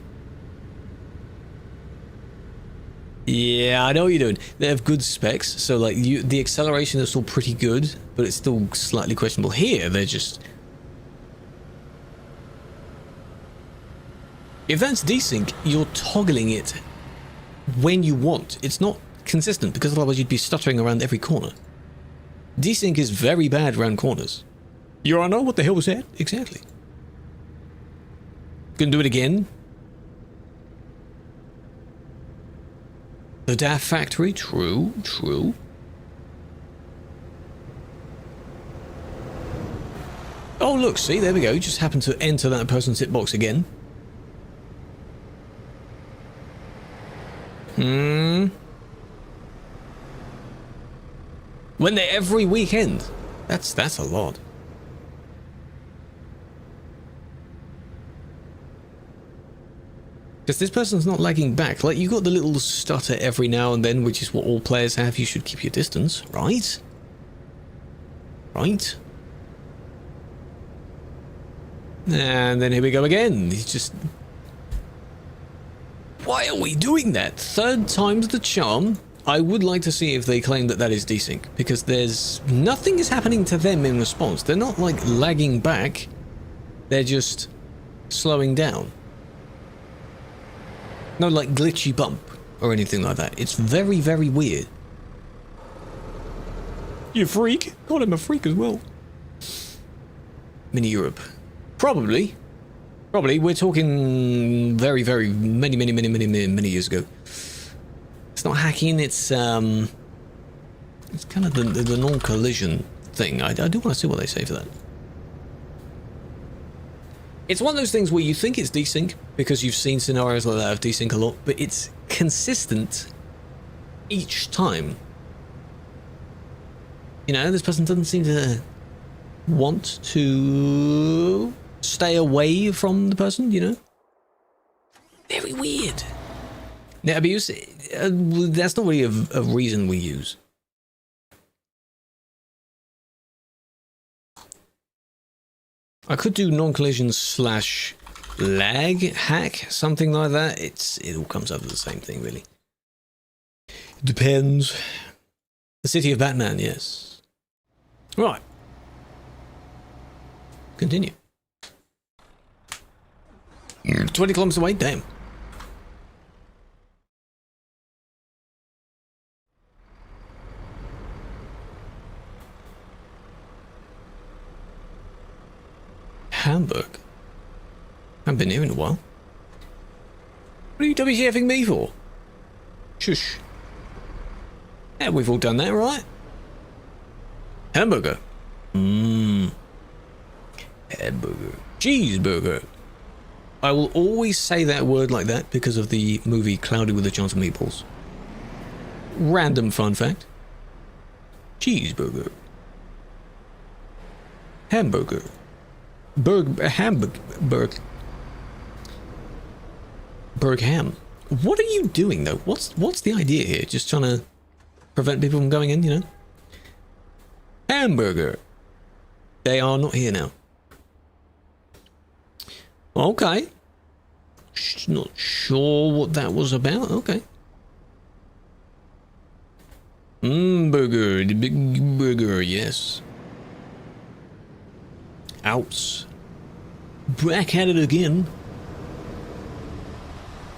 Yeah, I know what you're doing. They have good specs, so like the acceleration is still pretty good, but it's still slightly questionable. Here, they're just... If that's desync, you're toggling it when you want. It's not consistent, because otherwise you'd be stuttering around every corner. Desync is very bad around corners. Your Honor, what the hell was that? Exactly. Gonna do it again. The DAF factory, true, true. Oh look, see, there we go. You just happened to enter that person's hitbox again. When they're every weekend. That's a lot. Because this person's not lagging back. Like, you got the little stutter every now and then, which is what all players have. You should keep your distance, right? Right? And then here we go again. He's just... Why are we doing that? Third time's the charm. I would like to see if they claim that that is desync, because there's... Nothing is happening to them in response. They're not, like, lagging back. They're just slowing down. No, like, glitchy bump or anything like that. It's very, very weird. You freak? Call him a freak as well. Mini Europe. Probably. Probably. We're talking very, very many years ago. It's not hacking, it's kind of the non-collision thing. I do want to see what they say for that. It's one of those things where you think it's desync because you've seen scenarios like that of desync a lot, but it's consistent each time. You know, this person doesn't seem to want to stay away from the person, you know? Very weird. Net abuse, that's not really a reason we use. I could do non-collision / lag hack, something like that. It all comes up to the same thing, really. Depends. The City of Batman, yes. Right. Continue. 20 kilometers away, damn. Hamburg. Haven't been here in a while. What are you WTFing me for? Shush. Yeah, we've all done that, right? Hamburger. Mmm. Hamburger. Cheeseburger. I will always say that word like that because of the movie Cloudy with a Chance of Meatballs. Random fun fact. Cheeseburger. Hamburger. Hamburg. Bergham. What are you doing though? What's the idea here? Just trying to prevent people from going in, you know? Hamburger. They are not here now. Okay. Not sure what that was about. Okay. Burger. The big burger, yes. Outs. Back at it again.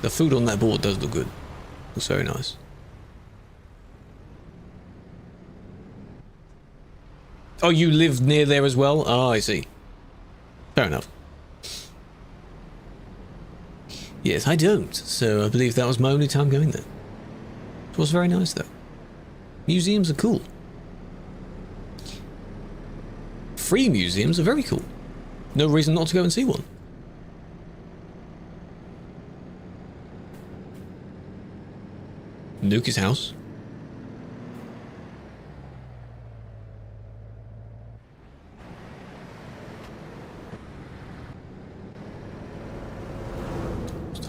The food on that board does look good. Looks very nice. Oh, you live near there as well? Oh, I see. Fair enough. Yes, I don't. So I believe that was my only time going there. It was very nice though. Museums are cool. Free museums are very cool. No reason not to go and see one. Nuke his house.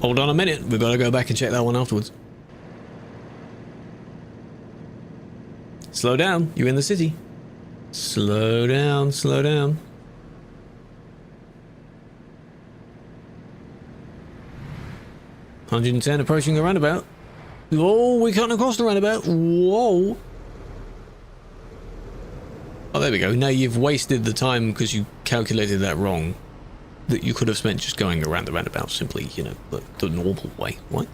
Hold on a minute, we've got to go back and check that one afterwards. Slow down, you're in the city. Slow down, slow down. $110 approaching the roundabout. Oh, we can't across the roundabout. Whoa. Oh, there we go. Now you've wasted the time because you calculated that wrong. That you could have spent just going around the roundabout simply, you know, the normal way. What?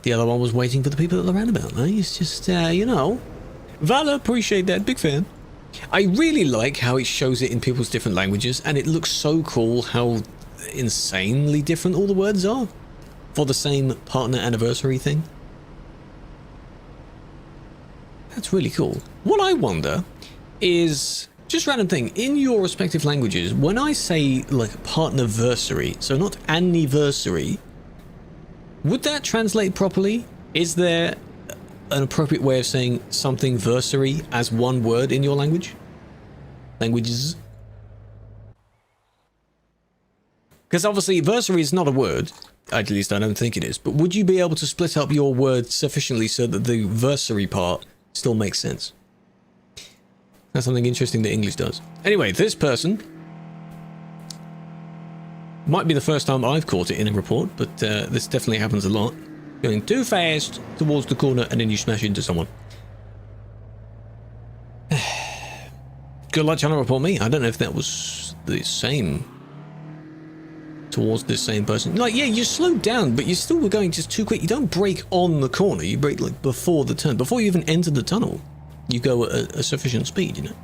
The other one was waiting for the people at the roundabout. Eh? It's just, you know. Valor, appreciate that. Big fan. I really like how it shows it in people's different languages, and it looks so cool how insanely different all the words are for the same partner anniversary thing. That's really cool. What I wonder is, just random thing, in your respective languages, when I say like partnerversary, so not anniversary, would that translate properly? Is there an appropriate way of saying something versary as one word in your language? Languages? Because obviously versary is not a word, at least I don't think it is, but would you be able to split up your word sufficiently so that the versary part still makes sense? That's something interesting that English does. Anyway, this person might be the first time I've caught it in a report, but this definitely happens a lot. Going too fast towards the corner and then you smash into someone. Good luck trying to report me. I don't know if that was the same towards this same person. Like, yeah, you slowed down, but you still were going just too quick. You don't brake on the corner. You brake like before the turn. Before you even enter the tunnel, you go at a sufficient speed, you know.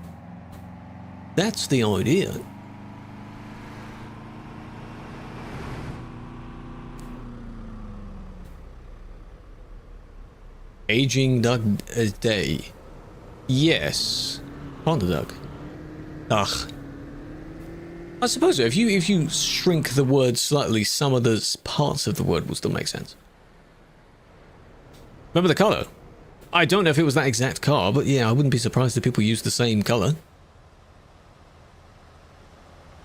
That's the idea. Aging duck a day. Yes. Panda duck. Ugh. I suppose so. If you shrink the word slightly, some of the parts of the word will still make sense. Remember the colour? I don't know if it was that exact car, but yeah, I wouldn't be surprised if people use the same colour.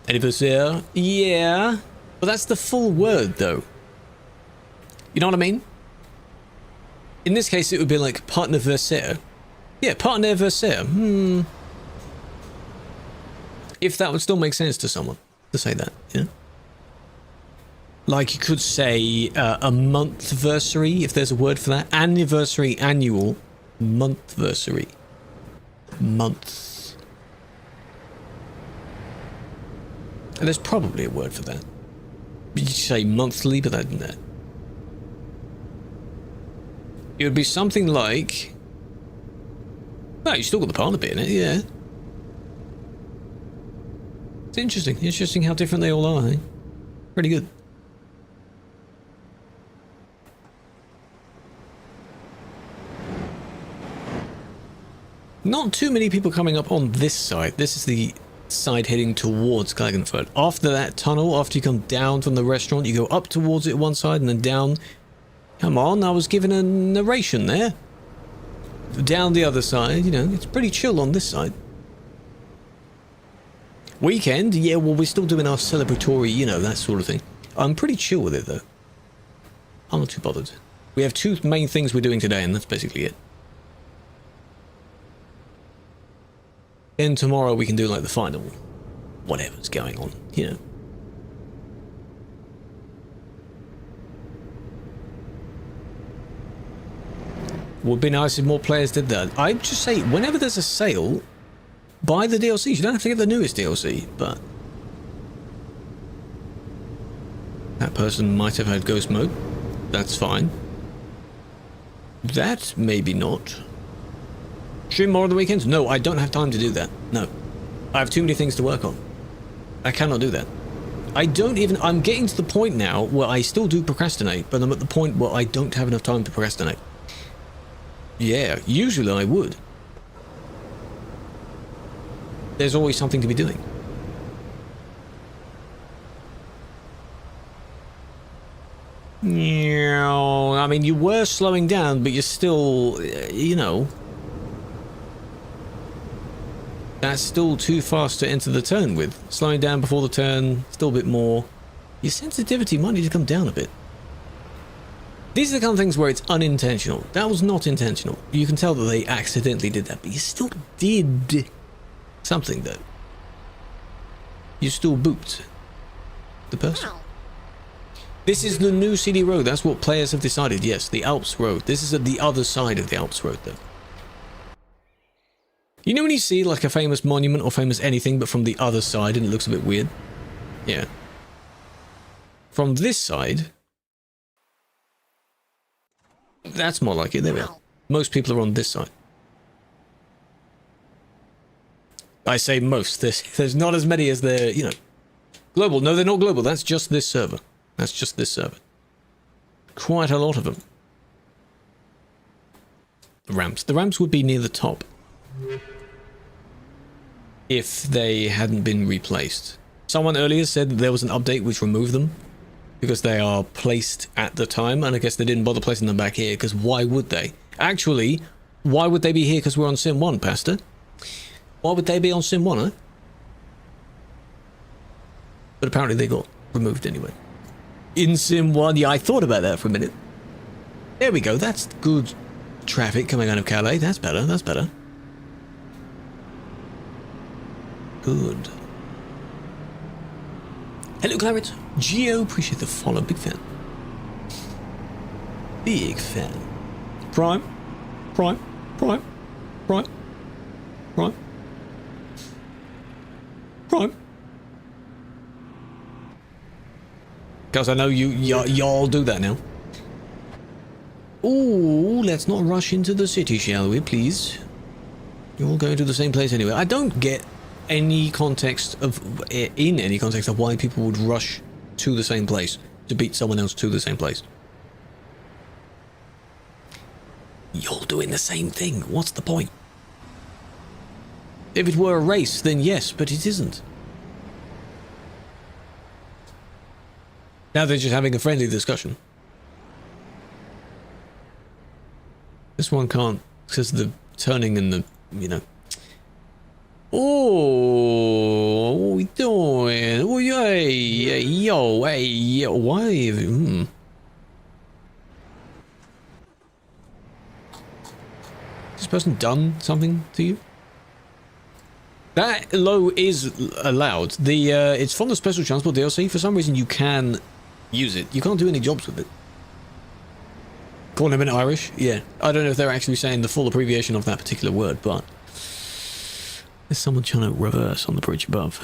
Anniversaire? Yeah. But that's the full word, though. You know what I mean? In this case, it would be like partnerversaire. Yeah, partnerversaire. If that would still make sense to someone to say that, yeah. Like you could say a monthversary, if there's a word for that. Anniversary, annual, monthversary, month. And there's probably a word for that. You say monthly, but that. It would be something like. Oh, you still got the partner bit in it, yeah. It's interesting. Interesting how different they all are, eh? Pretty good. Not too many people coming up on this side. This is the side heading towards Klagenfurt. After that tunnel, after you come down from the restaurant, you go up towards it one side and then down. Come on, I was given a narration there. Down the other side, you know, it's pretty chill on this side. Weekend, yeah, well, we're still doing our celebratory, you know, that sort of thing. I'm pretty chill with it, though. I'm not too bothered. We have two main things we're doing today, and that's basically it. Then tomorrow we can do, like, the final whatever's going on, you know. Would be nice if more players did that. I'd just say, whenever there's a sale, buy the DLCs. You don't have to get the newest DLC, but that person might have had ghost mode. That's fine. That maybe not. Stream more on the weekends? No, I don't have time to do that. No. I have too many things to work on. I cannot do that. I'm getting to the point now where I still do procrastinate, but I'm at the point where I don't have enough time to procrastinate. Yeah, usually I would. There's always something to be doing. I mean, you were slowing down, but you're still, you know... That's still too fast to enter the turn with. Slowing down before the turn, still a bit more. Your sensitivity might need to come down a bit. These are the kind of things where it's unintentional. That was not intentional. You can tell that they accidentally did that, but you still did something, though. You still booped the person. This is the new CD road. That's what players have decided. Yes, the Alps road. This is at the other side of the Alps road, though. You know when you see like a famous monument or famous anything, but from the other side and it looks a bit weird? Yeah. From this side, that's more like it. There we are. Most people are on this side. I say most. There's not as many as they're, you know, global. No, they're not global. That's just this server. That's just this server. Quite a lot of them. The ramps. The ramps would be near the top if they hadn't been replaced. Someone earlier said that there was an update which removed them because they are placed at the time, and I guess they didn't bother placing them back here because why would they? Actually, why would they be here because we're on Sim 1, Pasta? Why would they be on Sim 1, huh? But apparently they got removed anyway. In Sim 1, yeah, I thought about that for a minute. There we go, that's good traffic coming out of Calais. That's better, that's better. Good. Hello, Claret. Geo, appreciate the follow. Big fan. Big fan. Prime. Prime. Prime. Prime. Prime. Prime. Because I know y'all do that now. Ooh, let's not rush into the city, shall we, please? You're all going to the same place anyway. I don't get any context of why people would rush to the same place to beat someone else to the same place. You're doing the same thing. What's the point? If it were a race, then yes, but it isn't. Now they're just having a friendly discussion. This one can't, because the turning and the, you know. Oh, what are we doing? Oh, hey, yo, why? Has this person done something to you? That low is allowed. The it's from the Special Transport DLC. For some reason, you can use it. You can't do any jobs with it. Call him in Irish? Yeah. I don't know if they're actually saying the full abbreviation of that particular word, but there's someone trying to reverse on the bridge above.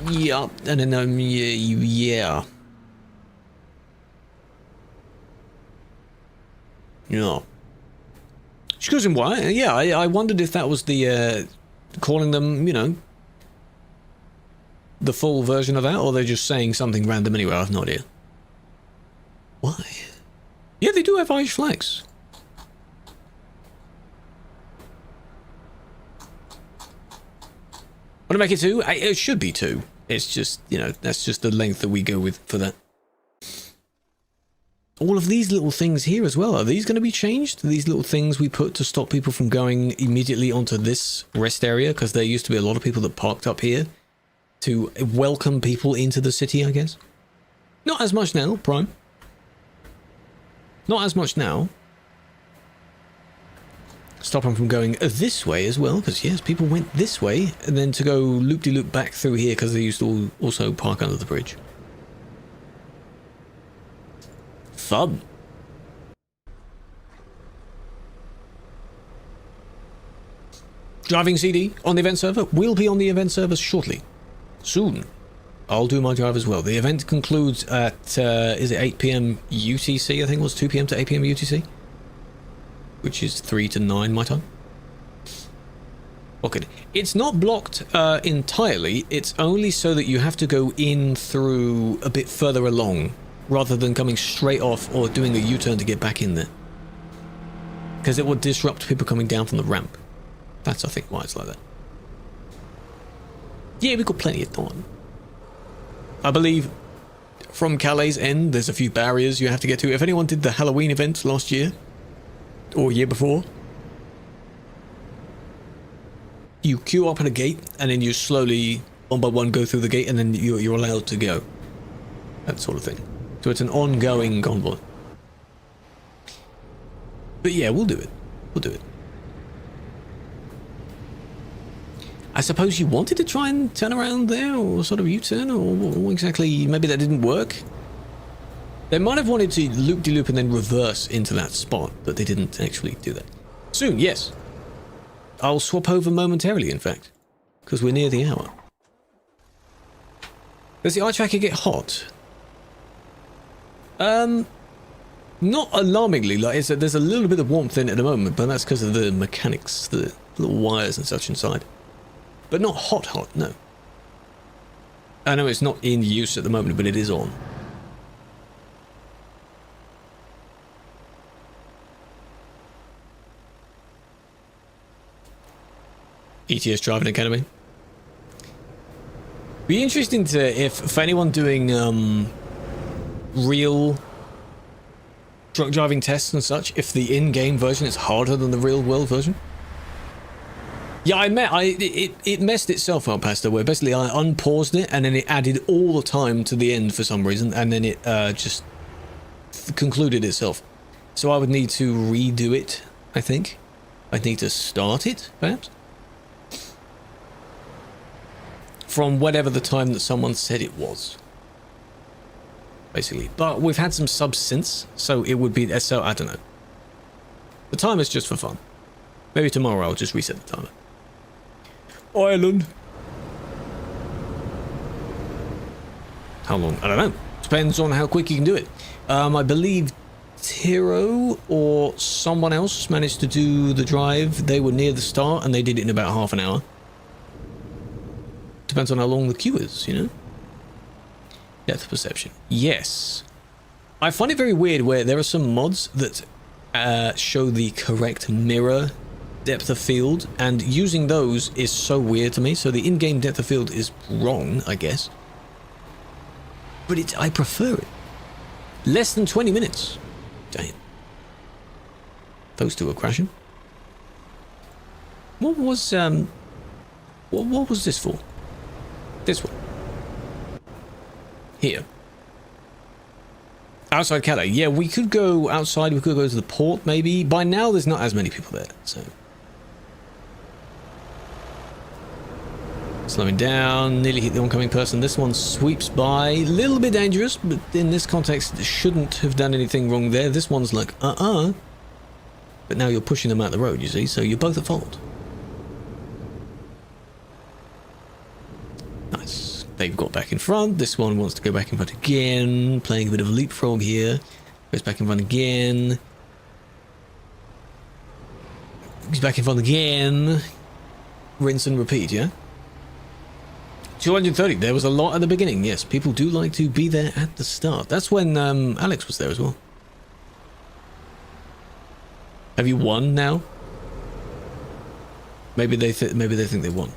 Yeah, and then yeah. Excuse me, why? Yeah, I wondered if that was the, calling them, you know, the full version of that, or they're just saying something random anyway. I have no idea. Why? Yeah, they do have Irish flags. Want to make it 2? It should be 2. It's just, you know, that's just the length that we go with for that. All of these little things here as well, are these going to be changed? These little things we put to stop people from going immediately onto this rest area? Because there used to be a lot of people that parked up here to welcome people into the city, I guess. Not as much now, Prime. Not as much now. Stop them from going this way as well, because yes, people went this way, and then to go loop-de-loop back through here because they used to also park under the bridge. Fun. Driving CD on the event server will be on the event server shortly. Soon. I'll do my drive as well. The event concludes at, is it 8 PM UTC? I think it was 2 PM to 8 PM UTC. Which is 3 to 9 my time. Okay. It's not blocked entirely. It's only so that you have to go in through a bit further along, rather than coming straight off or doing a U-turn to get back in there. Because it would disrupt people coming down from the ramp. That's, I think, why it's like that. Yeah, we've got plenty of time. I believe from Calais' end, there's a few barriers you have to get to. If anyone did the Halloween event last year, or year before, you queue up at a gate, and then you slowly, one by one, go through the gate, and then you're allowed to go. That sort of thing. So it's an ongoing convoy. But yeah, we'll do it. We'll do it. I suppose you wanted to try and turn around there, or sort of U-turn, or exactly, maybe that didn't work? They might have wanted to loop-de-loop and then reverse into that spot, but they didn't actually do that. Soon, yes. I'll swap over momentarily, in fact, because we're near the hour. Does the eye tracker get hot? Not alarmingly. Like there's a little bit of warmth in it at the moment, but that's because of the mechanics, the little wires and such inside. But not hot, no. I know it's not in use at the moment, but it is on. ETS Driving Academy. Be interesting to, if for anyone doing real truck driving tests and such, if the in-game version is harder than the real-world version. Yeah, it messed itself up, Pasta, where basically I unpaused it and then it added all the time to the end for some reason, and then it just concluded itself. So I would need to redo it, I think. I'd need to start it, perhaps? From whatever the time that someone said it was. Basically. But we've had some subs since, so it would be, so I don't know. The timer's just for fun. Maybe tomorrow I'll just reset the timer. Ireland. How long? I don't know. Depends on how quick you can do it. I believe Tiro or someone else managed to do the drive. They were near the start and they did it in about half an hour. Depends on how long the queue is, you know? Depth perception. Yes. I find it very weird where there are some mods that show the correct mirror depth of field, and using those is so weird to me. So the in-game depth of field is wrong, I guess. But I prefer it. Less than 20 minutes. Damn. Those two are crashing. What was what was this for? This one. Here. Outside Calais. Yeah, we could go outside. We could go to the port, maybe. By now, there's not as many people there, so. Slowing down. Nearly hit the oncoming person. This one sweeps by. A little bit dangerous, but in this context, shouldn't have done anything wrong there. This one's like, But now you're pushing them out the road, you see, so you're both at fault. Nice. They've got back in front. This one wants to go back in front again. Playing a bit of leapfrog here. Goes back in front again. He's back in fun again. Rinse and repeat, yeah? 230. There was a lot at the beginning. Yes, people do like to be there at the start. That's when Alex was there as well. Have you won now? Maybe they think they won.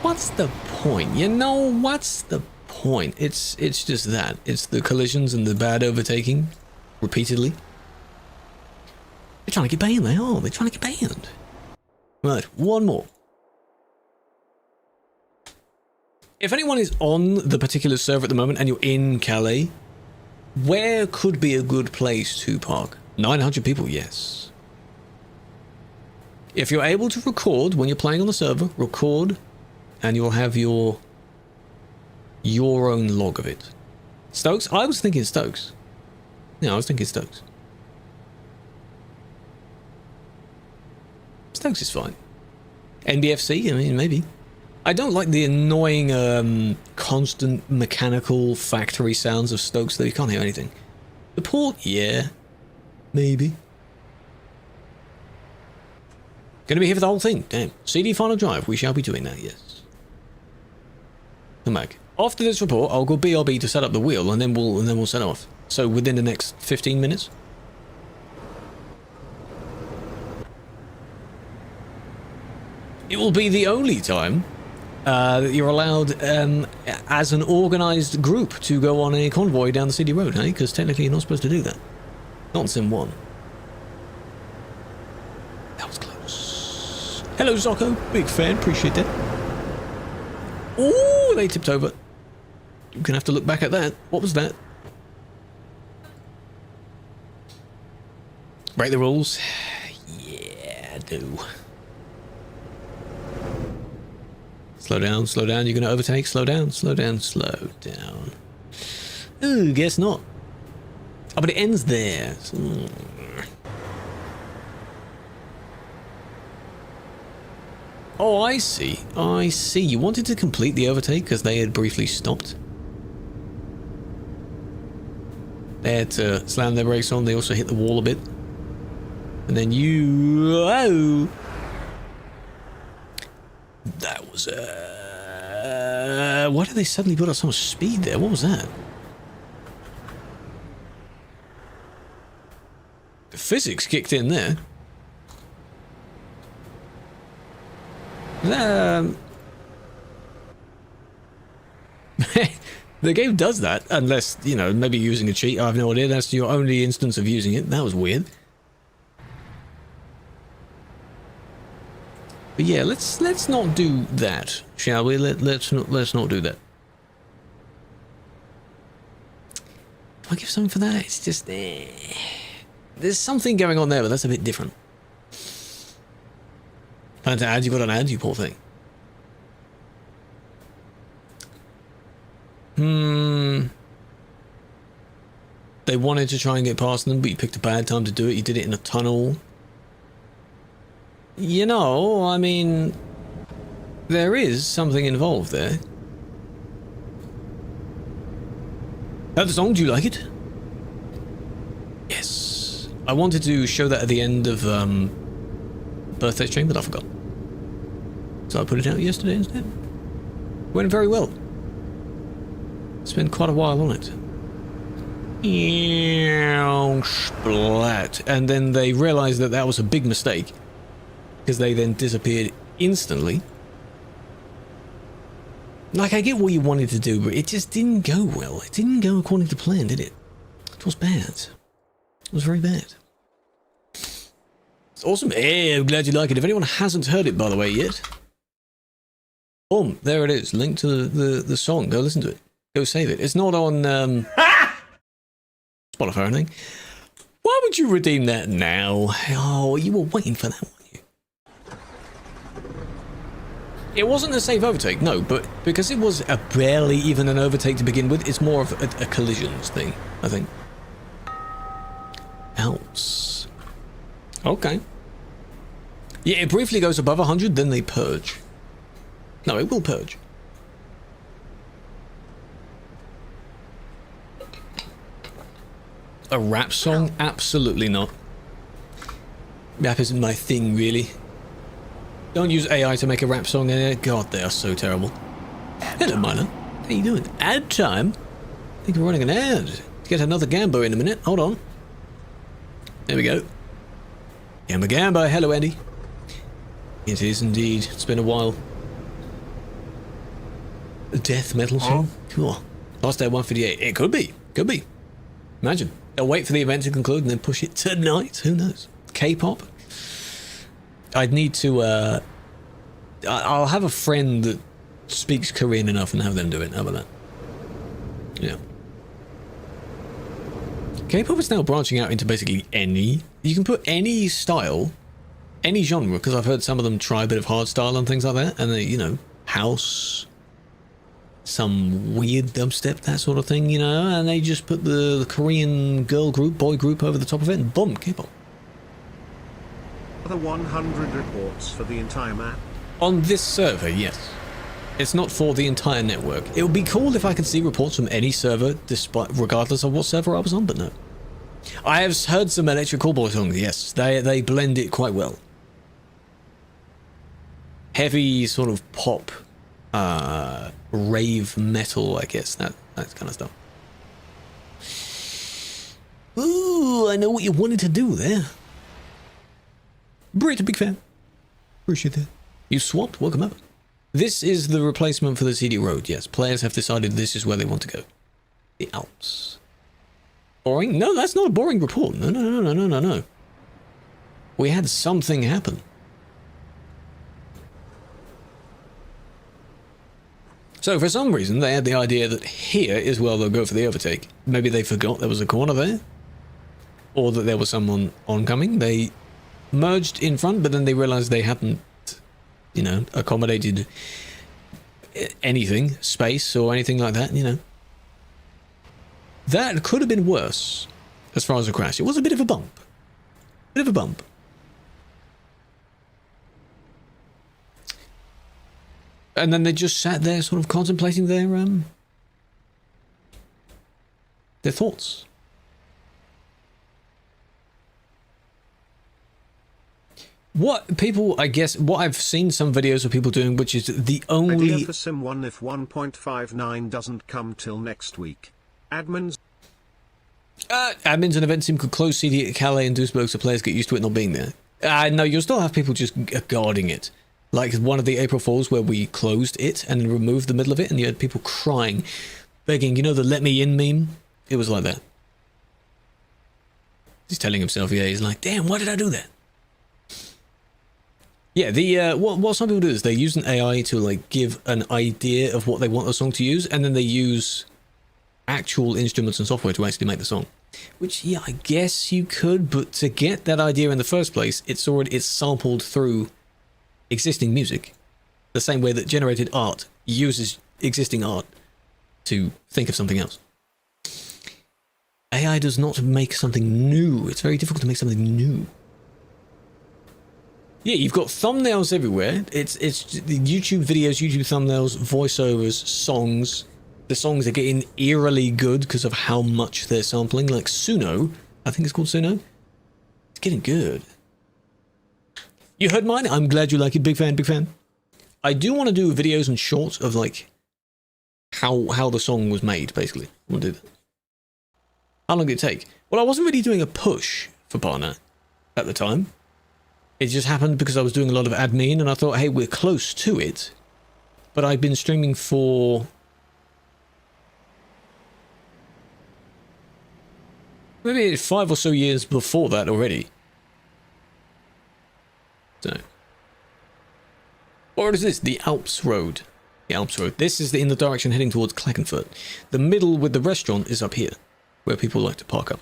What's the point? You know, what's the point? It's just that. It's the collisions and the bad overtaking repeatedly. They're trying to get banned, they are. They're trying to get banned. Right, one more. If anyone is on the particular server at the moment and you're in Calais, where could be a good place to park? 900 people, yes. If you're able to record when you're playing on the server, record, and you'll have your own log of it. Stokes? I was thinking Stokes. Yeah, I was thinking Stokes. Stokes is fine. NBFC? I mean, maybe. I don't like the annoying, constant mechanical factory sounds of Stokes, though. You can't hear anything. The port? Yeah. Maybe. Gonna be here for the whole thing. Damn. CD final drive. We shall be doing that, yes. Come back. After this report, I'll go BRB to set up the wheel, and then we'll set off. So within the next 15 minutes. It will be the only time that you're allowed, as an organised group, to go on a convoy down the city road, eh? Because technically you're not supposed to do that. Not in Sim 1. That was close. Hello, Zocco. Big fan. Appreciate that. Ooh, they tipped over. You're going to have to look back at that. What was that? Break the rules? Yeah, do. Slow down, slow down. You're going to overtake. Slow down, slow down, slow down. Ooh, guess not. Oh, but it ends there. Oh, I see. I see. You wanted to complete the overtake because they had briefly stopped. They had to slam their brakes on. They also hit the wall a bit. And then you... Oh! That was... why did they suddenly put up so much speed there? What was that? The physics kicked in there. The game does that, unless, you know, maybe using a cheat. I have no idea. That's your only instance of using it. That was weird. But yeah, let's not do that, shall we? Let's not do that. Do I give something for that? It's just there's something going on there, but that's a bit different. Plan to add, you got an ad, you poor thing. They wanted to try and get past them, but you picked a bad time to do it. You did it in a tunnel. You know, I mean, there is something involved there. That the song, do you like it? Yes. I wanted to show that at the end of birthday stream, but I forgot. So I put it out yesterday instead. Went very well. Spent quite a while on it. Splat. And then they realized that that was a big mistake, because they then disappeared instantly. Like, I get what you wanted to do, but it just didn't go well. It didn't go according to plan, did it? It was bad. It was very bad. It's awesome. Hey, I'm glad you like it. If anyone hasn't heard it, by the way, yet, boom, there it is. Link to the song. Go listen to it. Go save it. It's not on Spotify or anything. Why would you redeem that now? Oh, you were waiting for that, weren't you? It wasn't a safe overtake, no, but because it was barely even an overtake to begin with, it's more of a collisions thing, I think. Alps. Okay. Yeah, it briefly goes above 100, then they purge. No, it will purge. A rap song? Absolutely not. Rap isn't my thing, really. Don't use AI to make a rap song in it. God, they are so terrible. Hello, Milo. How you doing? Ad time? I think we're running an ad. To get another Gambo in a minute. Hold on. There we go. Gambo. Hello, Andy. It is indeed. It's been a while. A death metal song? Cool. Last day 158. It could be. Could be. Imagine. They'll wait for the event to conclude and then push it tonight. Who knows? K-pop? I'd need to, I'll have a friend that speaks Korean enough and have them do it. How about that? Yeah. K-pop is now branching out into basically any... You can put any style, any genre, because I've heard some of them try a bit of hardstyle and things like that, and they, you know, house, some weird dubstep, that sort of thing, you know, and they just put the Korean girl group, boy group over the top of it, and boom, K-pop. The 100 reports for the entire map. On this server, yes. It's not for the entire network. It would be cool if I could see reports from any server, regardless of what server I was on, but no. I have heard some Electric Callboy songs, yes. They blend it quite well. Heavy sort of pop, rave metal, I guess, that kind of stuff. Ooh, I know what you wanted to do there. Brit, a big fan. Appreciate that. You swapped? Welcome up. This is the replacement for the CD Road, yes. Players have decided this is where they want to go. The Alps. Boring? No, that's not a boring report. No. We had something happen. So for some reason, they had the idea that here is where they'll go for the overtake. Maybe they forgot there was a corner there. Or that there was someone oncoming. They merged in front, but then they realized they hadn't, you know, accommodated anything, space or anything like that, you know. That could have been worse as far as a crash. It was a bit of a bump. And then they just sat there sort of contemplating their thoughts. What people, I guess, what I've seen some videos of people doing, which is the only... Idea for Sim 1 if 1.59 doesn't come till next week. Admins and event sim could close CD at Calais and Duisburg so players get used to it not being there. No, you'll still have people just guarding it. Like one of the April Fools where we closed it and then removed the middle of it and you had people crying, begging, you know the let me in meme? It was like that. He's telling himself, yeah, he's like, damn, why did I do that? Yeah, the what some people do is they use an AI to like give an idea of what they want the song to use, and then they use actual instruments and software to actually make the song. Which, yeah, I guess you could, but to get that idea in the first place, it's sampled through existing music. The same way that generated art uses existing art to think of something else. AI does not make something new. It's very difficult to make something new. Yeah, you've got thumbnails everywhere. It's YouTube videos, YouTube thumbnails, voiceovers, songs. The songs are getting eerily good because of how much they're sampling. Like Suno, I think it's called Suno. It's getting good. You heard mine? I'm glad you like it. Big fan, big fan. I do want to do videos and shorts of like how the song was made, basically. I want to do that. How long did it take? Well, I wasn't really doing a push for Partner at the time. It just happened because I was doing a lot of admin and I thought, hey, we're close to it. But I've been streaming for maybe 5 or so years before that already. So, what is this? The Alps Road. The Alps Road. This is in the direction heading towards Klagenfurt. The middle with the restaurant is up here, where people like to park up.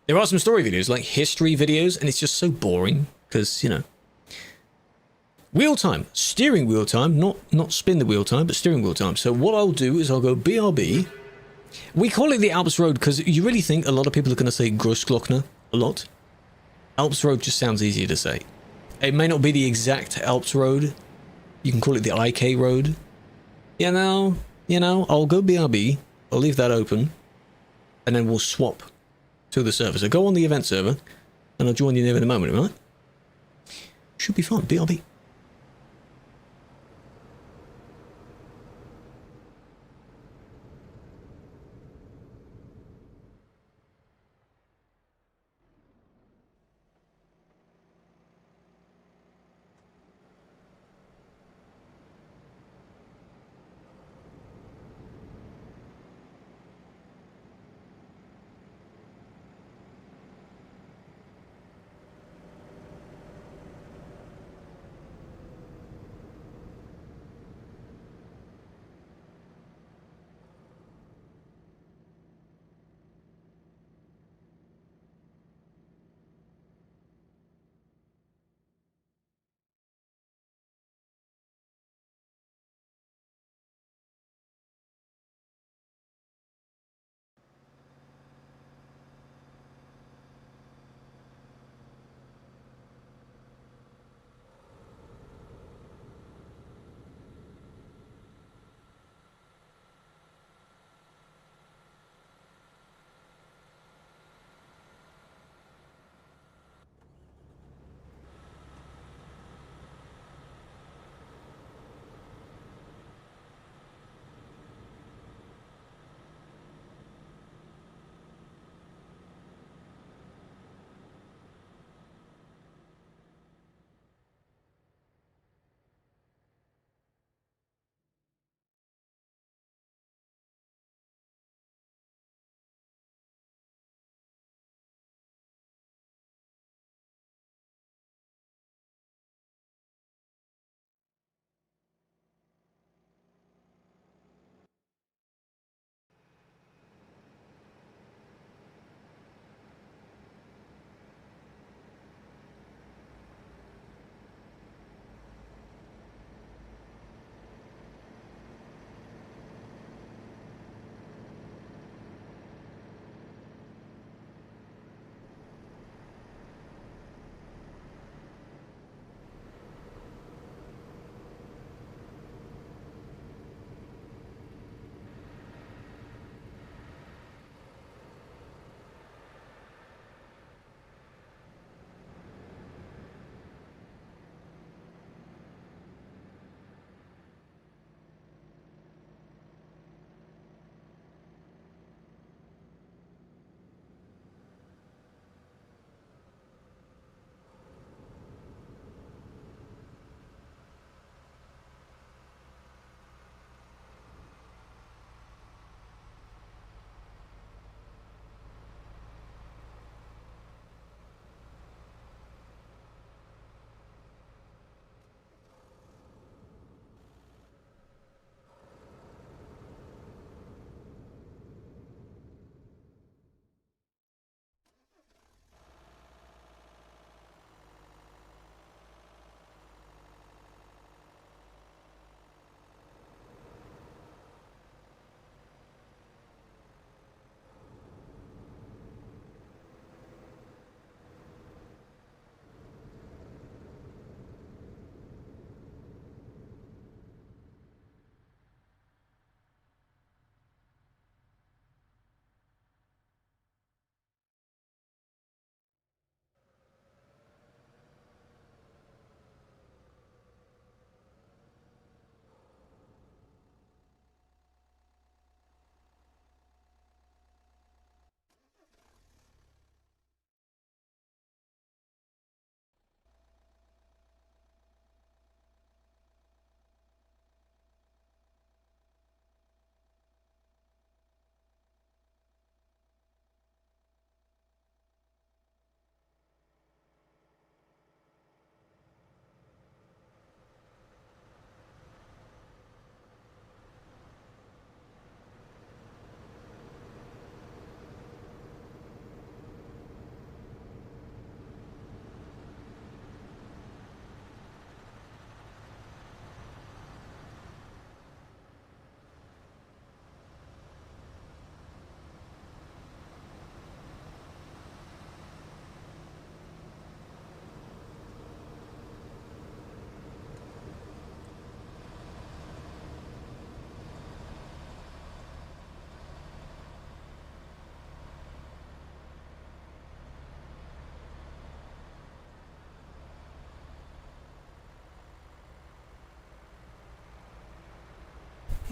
There are some story videos, like history videos, and it's just so boring, because, you know. Wheel time. Steering wheel time. Not spin the wheel time, but steering wheel time. So what I'll do is I'll go BRB. We call it the Alps Road, because you really think a lot of people are going to say Großglockner a lot. Alps Road just sounds easier to say. It may not be the exact Alps Road. You can call it the IK Road. You know, I'll go BRB. I'll leave that open. And then we'll swap to the server. So go on the event server. And I'll join you there in a moment, right? Should be fun. BRB.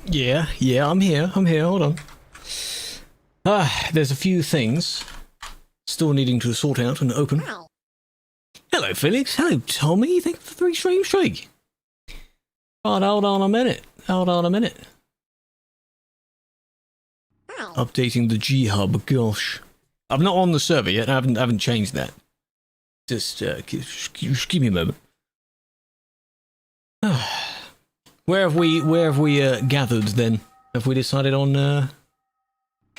Yeah, I'm here, hold on. There's a few things still needing to sort out and open. Hello, Felix. Hello, Tommy. Thank you for the 3 stream streak. Hold on a minute. Updating the G-Hub, gosh. I'm not on the server yet, I haven't changed that. Just give me a moment. Where have we gathered then? Have we decided on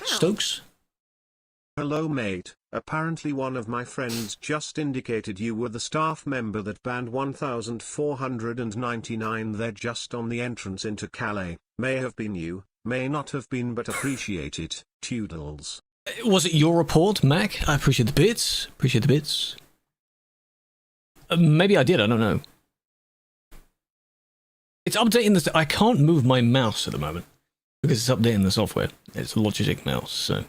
Stokes? Hello mate, apparently one of my friends just indicated you were the staff member that banned 1499. They're just on the entrance into Calais. May have been you, may not have been, but appreciate it. Toodles. Was it your report, Mac? I appreciate the bits. Maybe I did, I don't know. It's updating the... I can't move my mouse at the moment because it's updating the software. It's a Logitech mouse, so...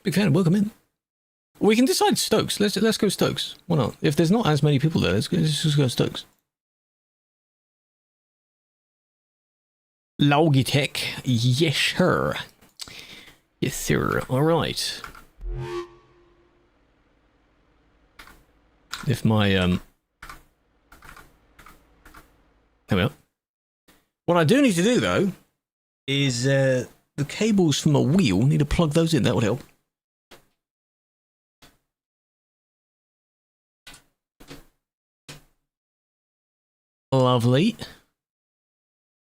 Big fan, welcome in. We can decide Stokes. Let's go Stokes. Why not? If there's not as many people there, let's just go Stokes. Logitech, yes sir. Yes sir, alright. If my there we are. What I do need to do though is the cables from a wheel, need to plug those in, that would help. Lovely.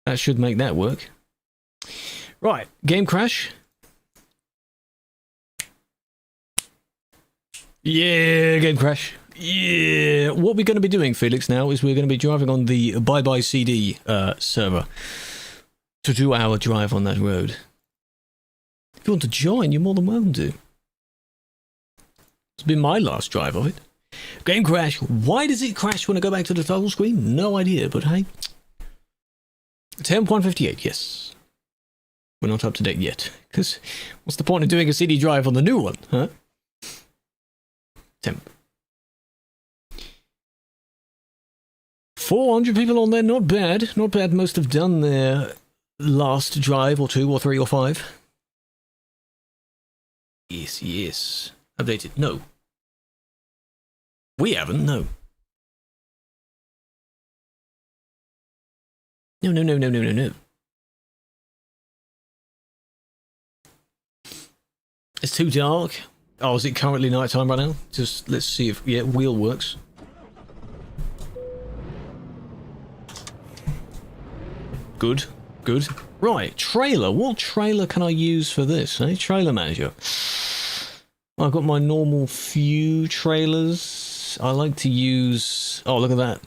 That should make that work. Right, game crash. Yeah, game crash. Yeah. What we're going to be doing, Felix, now is we're going to be driving on the Bye Bye CD server to do our drive on that road. If you want to join, you're more than welcome to. It's been my last drive of it. Game crash. Why does it crash when I go back to the title screen? No idea, but hey. 10.158, yes. We're not up to date yet. Because what's the point of doing a CD drive on the new one, huh? Temp. 400 people on there, not bad. Not bad, most have done their last drive, or 2, or 3, or 5. Yes, yes. Updated, no. We haven't, no. No. It's too dark. Oh, is it currently nighttime right now? Just, let's see if, yeah, wheel works. Good. Right, trailer. What trailer can I use for this, eh? Trailer manager. I've got my normal few trailers. I like to use... Oh, look at that.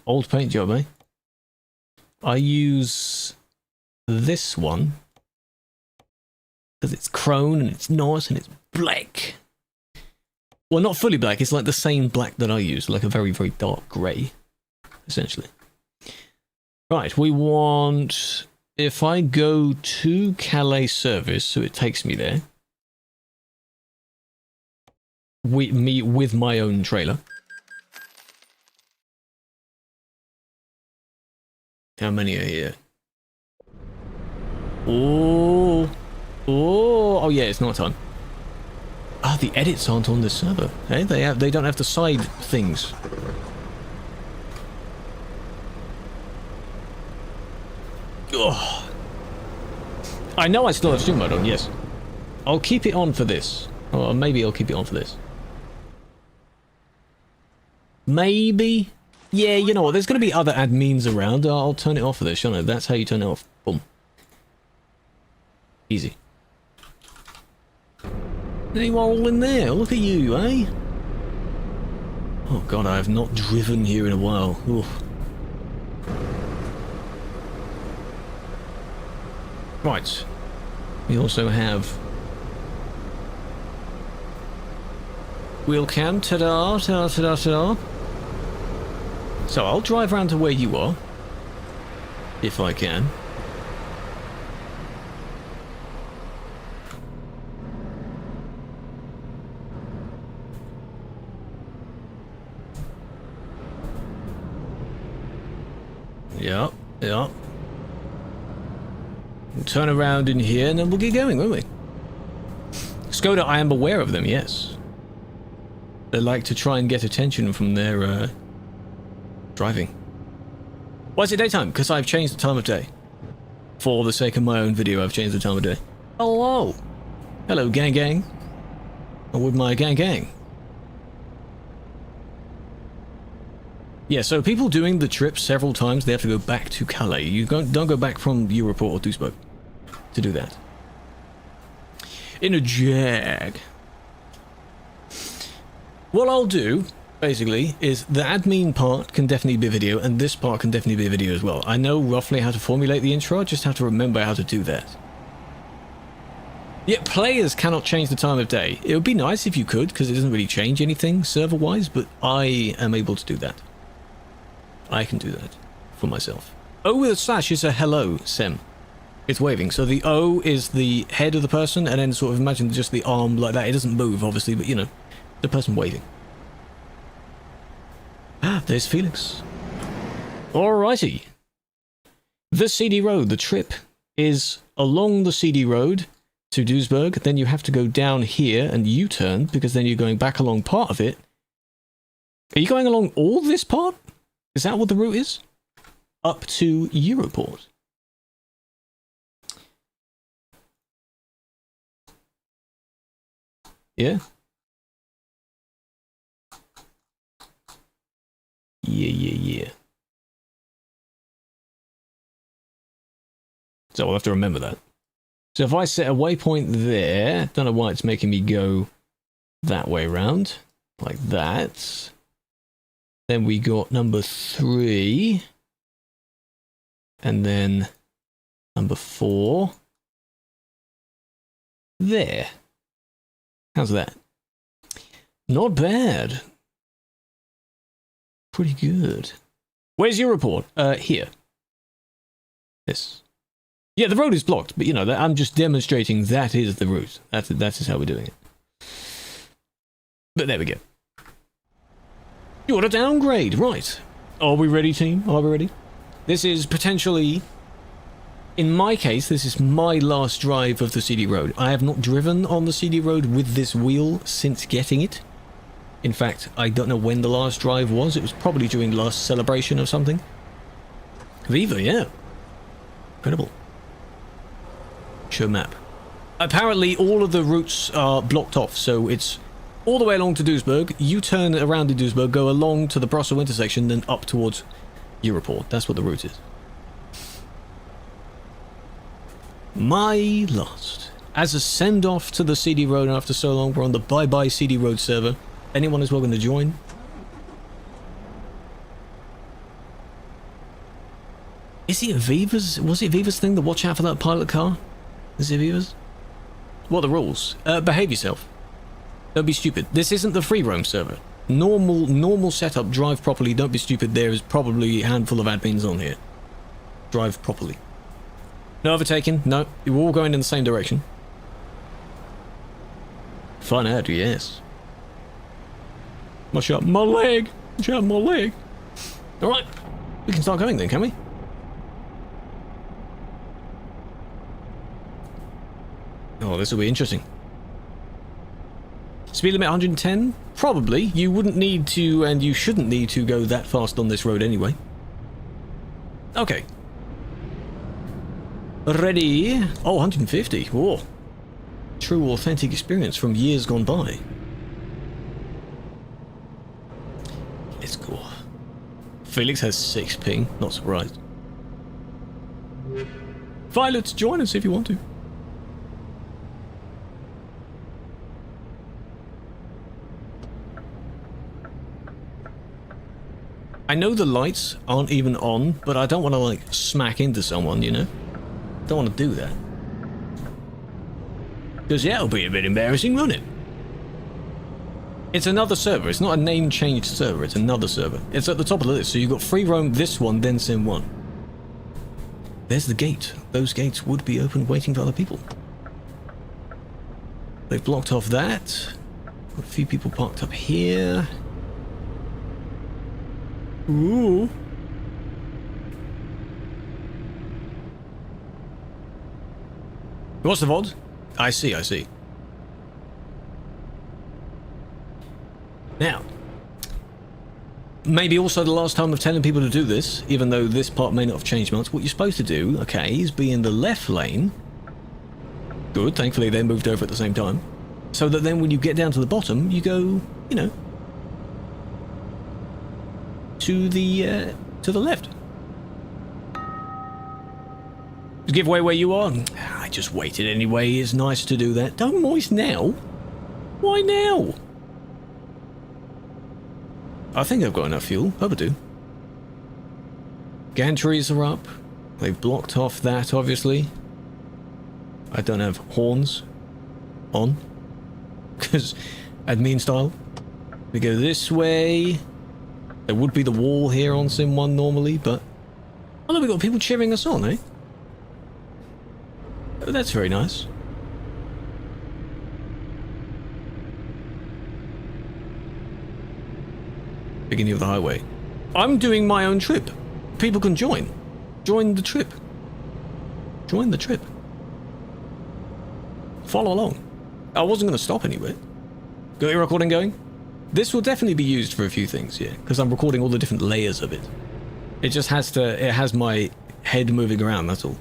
Old paint job, eh? I use this one because it's chrome and it's nice and it's black. Well, not fully black. It's like the same black that I use, like a very, very dark grey, essentially. Right, we want... If I go to Calais service, so it takes me there. With my own trailer. How many are here? Oh, yeah, it's not time. Ah, the edits aren't on this server. Hey, they don't have the side things. Oh. I know I still have stream mode on, yes. I'll keep it on for this. Or maybe I'll keep it on for this. Maybe. Yeah, you know what, there's going to be other admins around. I'll turn it off for this, shouldn't I? That's how you turn it off. Boom. Easy. There you are all in there. Look at you, eh? Oh god, I have not driven here in a while. Oof. Right. We also have... wheel cam. Ta-da, ta-da, ta-da, ta-da. So I'll drive around to where you are, if I can. Yep, Yeah. We'll turn around in here and then we'll get going, won't we? Skoda, I am aware of them, yes. They like to try and get attention from their driving. Why is it daytime? Because I've changed the time of day. For the sake of my own video, I've changed the time of day. Hello! Hello, gang gang. I'm with my gang gang. Yeah, so people doing the trip several times, they have to go back to Calais. You don't go back from Europort or Duisburg to do that. In a Jag. What I'll do, basically, is the admin part can definitely be video, and this part can definitely be video as well. I know roughly how to formulate the intro, I just have to remember how to do that. Yet players cannot change the time of day. It would be nice if you could, because it doesn't really change anything server-wise, but I am able to do that. I can do that for myself. O with a slash is a hello, Sem. It's waving. So the O is the head of the person, and then sort of imagine just the arm like that. It doesn't move, obviously, but you know, the person waving. Ah, there's Felix. Alrighty. The CD road, the trip is along the CD road to Duisburg. Then you have to go down here and U-turn, because then you're going back along part of it. Are you going along all this part? Is that what the route is? Up to Europort. Yeah? Yeah. So I'll have to remember that. So if I set a waypoint there, don't know why it's making me go that way round, like that. Then we got number 3. And then number 4. There. How's that? Not bad. Pretty good. Where's your report? Here. This. Yeah, the road is blocked, but you know, I'm just demonstrating that is the route. That is how we're doing it. But there we go. You want a downgrade, right. Are we ready, team? Are we ready? This is potentially, in my case, this is my last drive of the CD road. I have not driven on the CD road with this wheel since getting it. In fact, I don't know when the last drive was. It was probably during last celebration or something. Viva, yeah. Incredible. Show map. Apparently, all of the routes are blocked off, so it's all the way along to Duisburg, you turn around in Duisburg, go along to the Brussels intersection, then up towards Europort. That's what the route is. My last. As a send-off to the CD Road after so long, we're on the bye-bye CD Road server. Anyone is welcome to join. Is it Viva's? Was it Viva's thing to watch out for that pilot car? Is it Viva's? What are the rules? Behave yourself. Don't be stupid. This isn't the free roam server. Normal setup, drive properly, don't be stupid. There is probably a handful of admins on here. Drive properly. No overtaking, no. We're all going in the same direction. Fun ad, yes. Watch out, my leg! Watch out, my leg! Alright, we can start going then, can we? Oh, this will be interesting. Speed limit 110? Probably. You wouldn't need to, and you shouldn't need to go that fast on this road anyway. Okay. Ready? Oh, 150. Whoa. True authentic experience from years gone by. Let's go. Felix has 6 ping. Not surprised. Violet, join us if you want to. I know the lights aren't even on, but I don't want to, like, smack into someone, you know? Don't want to do that. Because that'll be a bit embarrassing, won't it? It's another server. It's not a name-changed server. It's another server. It's at the top of the list. So you've got free roam, this one, then sim 1. There's the gate. Those gates would be open waiting for other people. They've blocked off that. A few people parked up here. Ooh. What's the VOD? I see, I see. Now, maybe also the last time of telling people to do this, even though this part may not have changed much. What you're supposed to do, okay, is be in the left lane. Good, thankfully they moved over at the same time. So that then when you get down to the bottom, you go, you know, to the left. Give way where you are. I just waited anyway. It's nice to do that. Don't moist now. Why now? I think I've got enough fuel. Hope I do. Gantries are up. They've blocked off that, obviously. I don't have horns on. Because admin style. We go this way. There would be the wall here on Sim 1 normally, but... Oh, look, we've got people cheering us on, eh? Oh, that's very nice. Beginning of the highway. I'm doing my own trip. People can join. Join the trip. Join the trip. Follow along. I wasn't going to stop anywhere. Got your recording going? This will definitely be used for a few things, yeah, because I'm recording all the different layers of it. It just has to, it has my head moving around, that's all.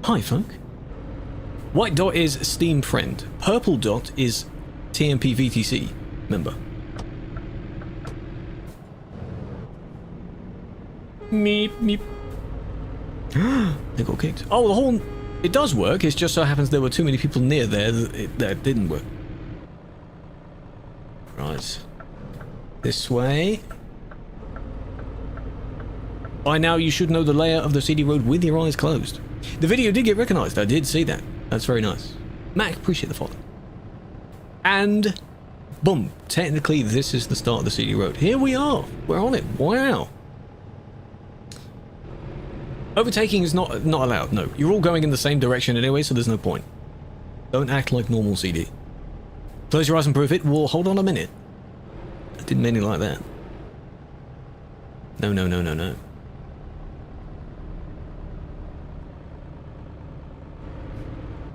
Hi, folk. White dot is Steam friend. Purple dot is TMP VTC member. Meep, meep. They got kicked. Oh, the horn. It does work. It just so happens there were too many people near there that it didn't work. Right. This way. By now you should know the layout of the CD road with your eyes closed. The video did get recognised. I did see that. That's very nice. Mac, appreciate the follow. And boom. Technically this is the start of the CD road. Here we are. We're on it. Wow. Overtaking is not allowed, no. You're all going in the same direction anyway, so there's no point. Don't act like normal CD. Close your eyes and proof it. Well, hold on a minute. I didn't mean it like that. No, no, no, no, no.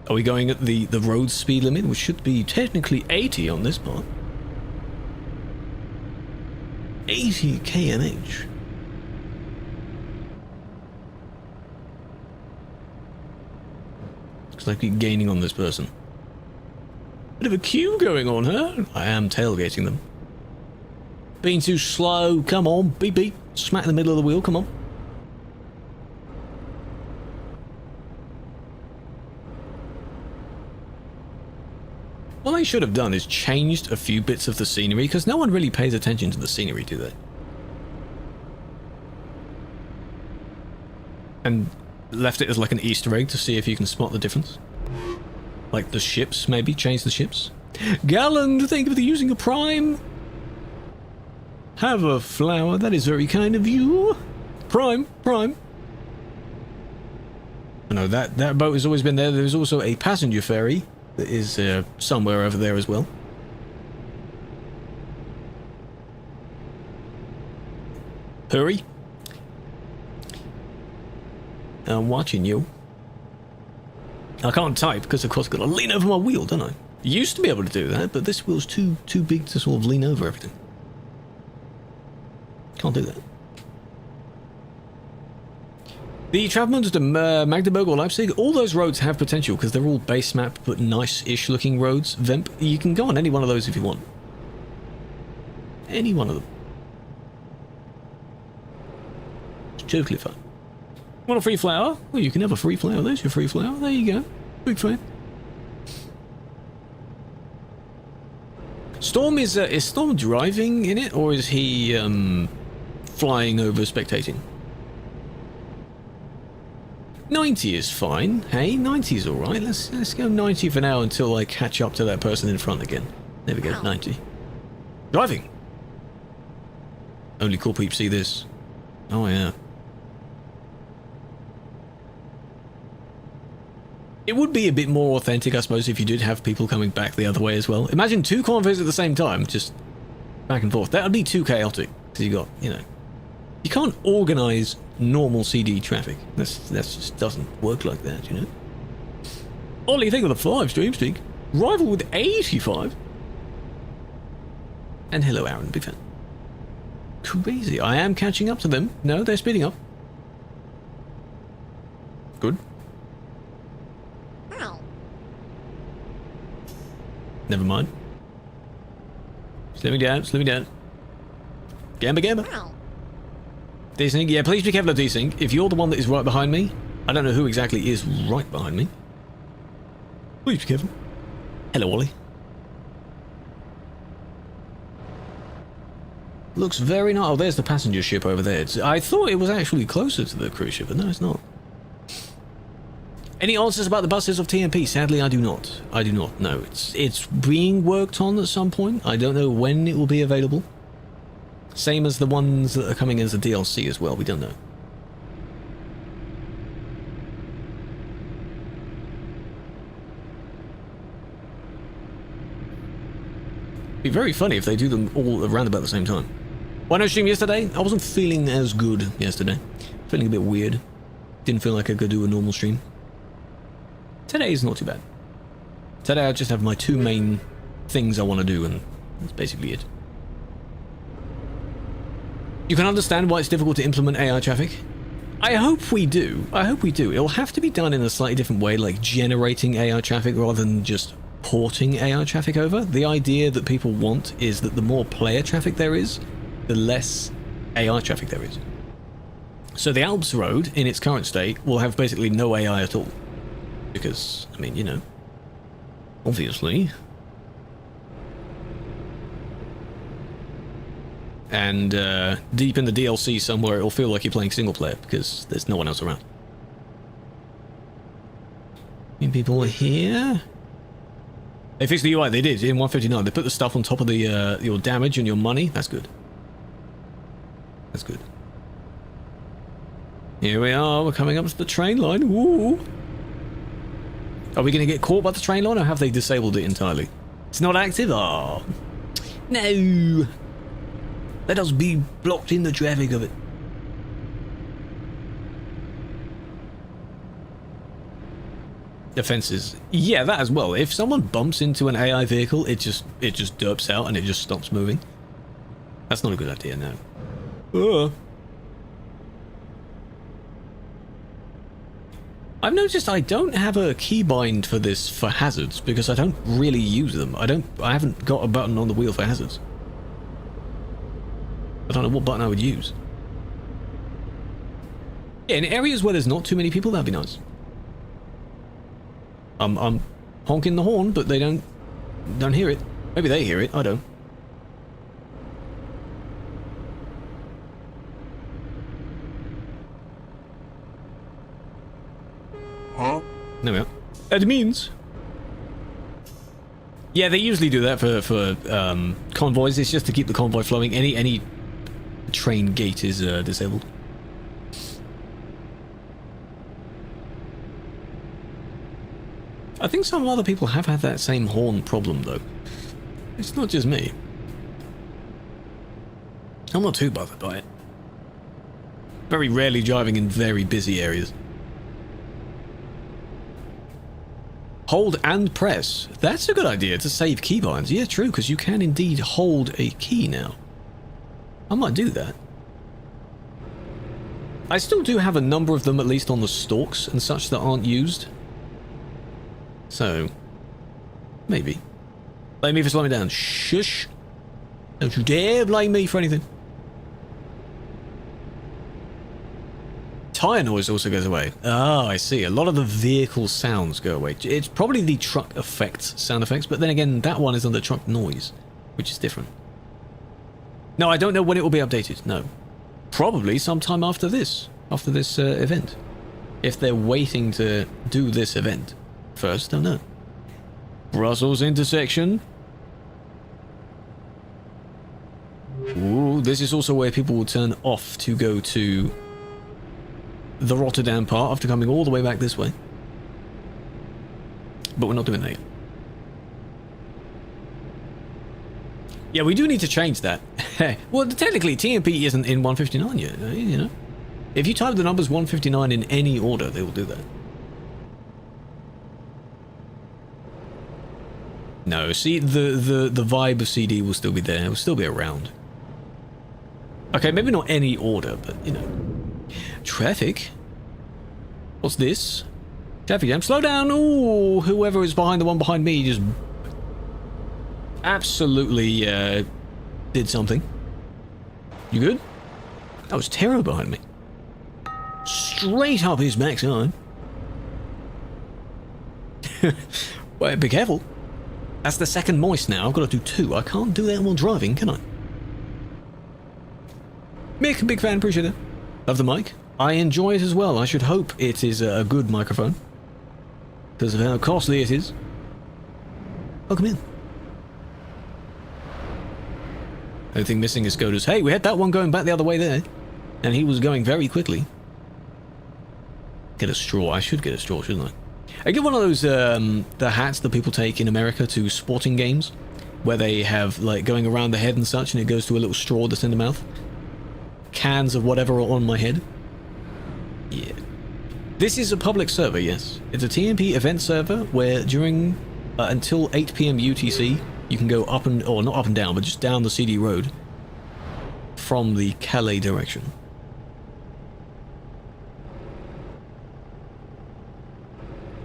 Are we going at the road speed limit, which should be technically 80 on this part? 80 km/h. Looks like we're gaining on this person. Bit of a queue going on, huh? I am tailgating them. Being too slow. Come on, beep beep. Smack in the middle of the wheel, come on. What they should have done is changed a few bits of the scenery, because no one really pays attention to the scenery, do they? And left it as like an Easter egg to see if you can spot the difference. Like the ships, maybe? Change the ships? Galland, thank you for using a prime. Have a flower, that is very kind of you. Prime, prime. I know that boat has always been there. There's also a passenger ferry that is somewhere over there as well. Hurry. I'm watching you. I can't type because of course I've got to lean over my wheel, don't I? Used to be able to do that, but this wheel's too big to sort of lean over everything. Can't do that. The Travemünde to Magdeburg or Leipzig, all those roads have potential because they're all base map but nice-ish looking roads. Vemp, you can go on any one of those if you want. Any one of them. It's totally fine. Want a free flower? Well, you can have a free flower. There's your free flower. There you go. Big fan. Storm is Storm driving in it, or is he flying over spectating? 90 is fine. Hey, 90 is all right. Let's go 90 for now until I catch up to that person in front again. There we go, 90. Driving. Only cool peeps see this. Oh yeah. It would be a bit more authentic, I suppose, if you did have people coming back the other way as well. Imagine two convoys at the same time, just back and forth. That would be too chaotic, because you got, you know, You can't organize normal CD traffic. That just doesn't work like that, you know? Ollie, think of the 5 stream streak. Rival with 85. And hello, Aaron, big fan. Crazy. I am catching up to them. No, they're speeding up. Good. Never mind. Slow me down, slow me down. Gamba, gamba. Desync, yeah, please be careful of desync. If you're the one that is right behind me, I don't know who exactly is right behind me. Please be careful. Hello, Ollie. Looks very nice. Oh, there's the passenger ship over there. I thought it was actually closer to the cruise ship, but no, it's not. Any answers about the buses of TMP? Sadly, I do not. I do not know. It's being worked on at some point. I don't know when it will be available. Same as the ones that are coming as a DLC as well. We don't know. It'd be very funny if they do them all around about the same time. Why no stream yesterday? I wasn't feeling as good yesterday. Feeling a bit weird. Didn't feel like I could do a normal stream. Today is not too bad. Today I just have my 2 main things I want to do, and that's basically it. You can understand why it's difficult to implement AI traffic? I hope we do. I hope we do. It'll have to be done in a slightly different way, like generating AI traffic rather than just porting AI traffic over. The idea that people want is that the more player traffic there is, the less AI traffic there is. So the Alps Road, in its current state, will have basically no AI at all. Because, I mean, you know, obviously. And deep in the DLC somewhere, it'll feel like you're playing single player because there's no one else around. Any people are here? They fixed the UI, they did, in 159. They put the stuff on top of the your damage and your money. That's good. That's good. Here we are, we're coming up to the train line. Woo! Are we going to get caught by the train line, or have they disabled it entirely? It's not active? Oh. No! Let us be blocked in the traffic of it. Defenses. Yeah, that as well. If someone bumps into an AI vehicle, it just derps out and it just stops moving. That's not a good idea, no. I've noticed I don't have a keybind for this for hazards because I don't really use them. I haven't got a button on the wheel for hazards. I don't know what button I would use. Yeah, in areas where there's not too many people, that'd be nice. I'm honking the horn, but they don't hear it. Maybe they hear it, I don't. Huh? There we are. Admins. Yeah, they usually do that for convoys. It's just to keep the convoy flowing. Any train gate is disabled. I think some other people have had that same horn problem, though. It's not just me. I'm not too bothered by it. Very rarely driving in very busy areas. Hold and press. That's a good idea to save keybinds. Yeah, true, because you can indeed hold a key now. I might do that. I still do have a number of them, at least on the stalks and such, that aren't used. So, maybe. Blame me for slowing down. Shush. Don't you dare blame me for anything. Tire noise also goes away. Ah, I see. A lot of the vehicle sounds go away. It's probably the truck effects, sound effects, but then again, that one is under truck noise, which is different. No, I don't know when it will be updated. No. Probably sometime after this event. If they're waiting to do this event first, don't know. Brussels intersection. Ooh, this is also where people will turn off to go to the Rotterdam part after coming all the way back this way. But we're not doing that yet. Yeah, we do need to change that. Well, technically, TMP isn't in 159 yet, you know. If you type the numbers 159 in any order, they will do that. No, see, the vibe of CD will still be there. It will still be around. Okay, maybe not any order, but, you know. Traffic? What's this? Traffic jam. Slow down! Ooh, whoever is behind the one behind me just absolutely did something. You good? That was terror behind me. Straight up his backside. Wait, be careful. That's the second moist now. I've got to do two. I can't do that while driving, can I? Mick, big fan, appreciate it. Love the mic. I enjoy it as well. I should hope it is a good microphone, because of how costly it is. Welcome in. Only thing missing is Skoda's. Hey, we had that one going back the other way there, and he was going very quickly. Get a straw. I should get a straw, shouldn't I? I get one of those, the hats that people take in America to sporting games, where they have, like, going around the head and such, and it goes to a little straw that's in the mouth. Cans of whatever are on my head. Yeah. This is a public server, yes. It's a TMP event server where during, until 8 PM UTC, you can go up and, or not up and down, but just down the CD road from the Calais direction.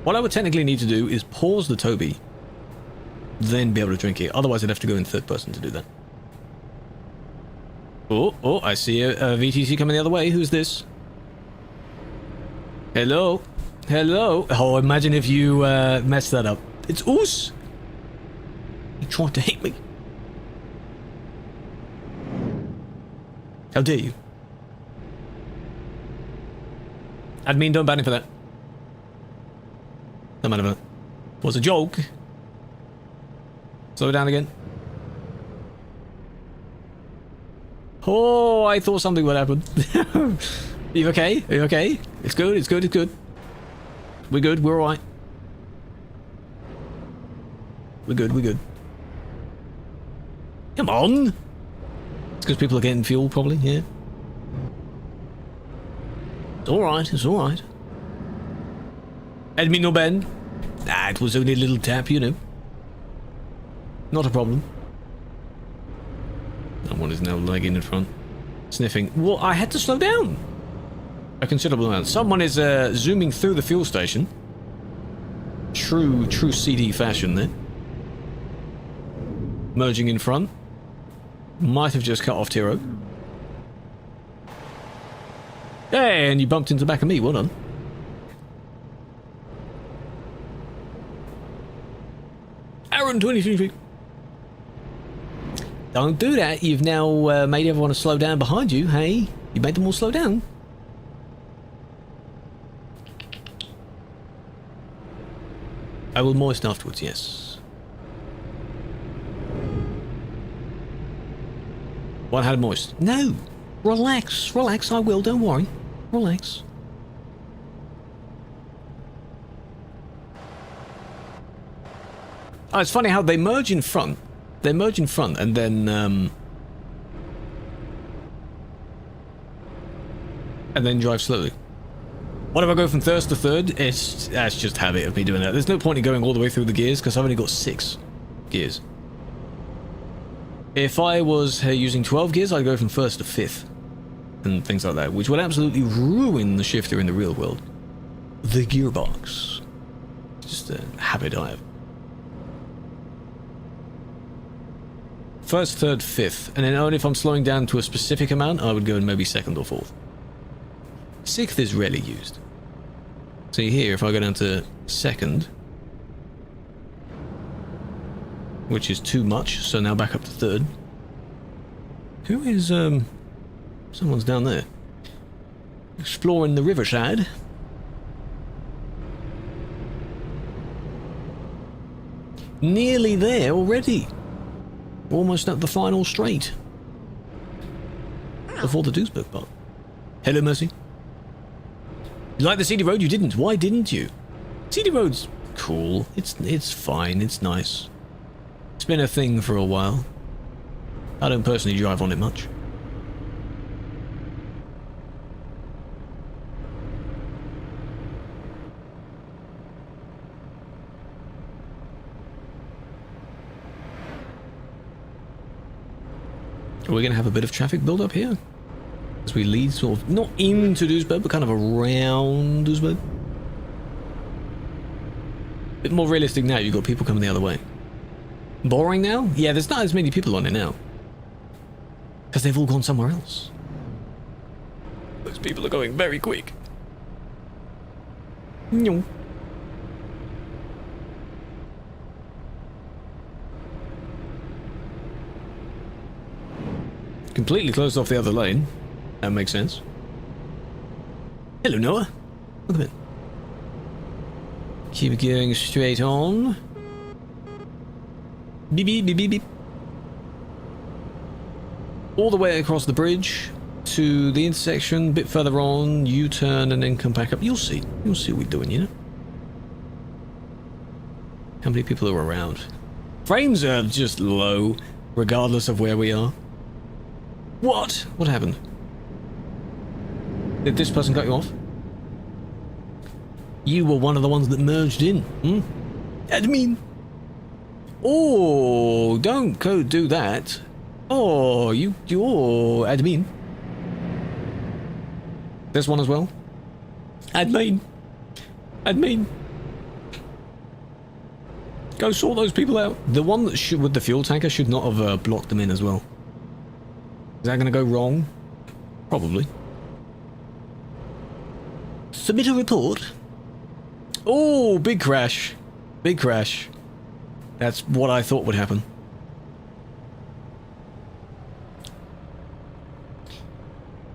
What I would technically need to do is pause the Toby, then be able to drink it. Otherwise, I'd have to go in third person to do that. Oh, I see a VTC coming the other way. Who's this? Hello? Hello? Oh, imagine if you messed that up. It's Oos! You tried to hit me. How dare you? Admin, don't ban him for that. No matter what. Was a joke. Slow it down again. Oh, I thought something would happen. Are you okay? Are you okay? It's good, it's good, it's good. We're good, we're alright. We're good, we're good. Come on! It's because people are getting fuel, probably, yeah. It's alright, it's alright. Admin no Ben. Ah, it was only a little tap, you know. Not a problem. Someone is now lagging in front. Sniffing. Well, I had to slow down. A considerable amount. Someone is zooming through the fuel station. True CD fashion there. Merging in front. Might have just cut off Tiro. Hey, and you bumped into the back of me. Well done. Aaron 2023. Don't do that. You've now made everyone slow down behind you. Hey, you made them all slow down. I will moist afterwards, yes. One had moist. No. Relax. Relax, I will. Don't worry. Relax. Oh, it's funny how they merge in front. They merge in front and then drive slowly. What if I go from first to third? That's just habit of me doing that. There's no point in going all the way through the gears because I've only got 6 gears. If I was using 12 gears, I'd go from first to 5th and things like that, which would absolutely ruin the shifter in the real world. The gearbox. It's just a habit I have. First, third, 5th, and then only if I'm slowing down to a specific amount, I would go in maybe 2nd or 4th. 6th is rarely used. See here, if I go down to 2nd, which is too much, so now back up to 3rd. Who is, someone's down there. Exploring the riverside. Nearly there already. Almost at the final straight. Before the Duisburg part. Hello, Mercy. You like the CD Road? You didn't. Why didn't you? CD Road's cool. It's fine. It's nice. It's been a thing for a while. I don't personally drive on it much. Are we going to have a bit of traffic build up here? As we lead sort of, not into Duisburg, but kind of around Duisburg. Bit more realistic now, you've got people coming the other way. Boring now? Yeah, there's not as many people on it now. Because they've all gone somewhere else. Those people are going very quick. No. Completely closed off the other lane. That makes sense. Hello, Noah. Welcome in. Keep going straight on. Beep, beep, beep, beep, beep. All the way across the bridge to the intersection, a bit further on, U-turn and then come back up. You'll see. You'll see what we're doing, you know? How many people are around? Frames are just low, regardless of where we are. What? What happened? Did this person cut you off? You were one of the ones that merged in, hmm? Admin! Oh, don't go do that. Oh, you're admin. This one as well? Admin. Admin. Go sort those people out. The one that should, with the fuel tanker should not have blocked them in as well. Is that going to go wrong? Probably. Submit a report. Oh, big crash. Big crash. That's what I thought would happen.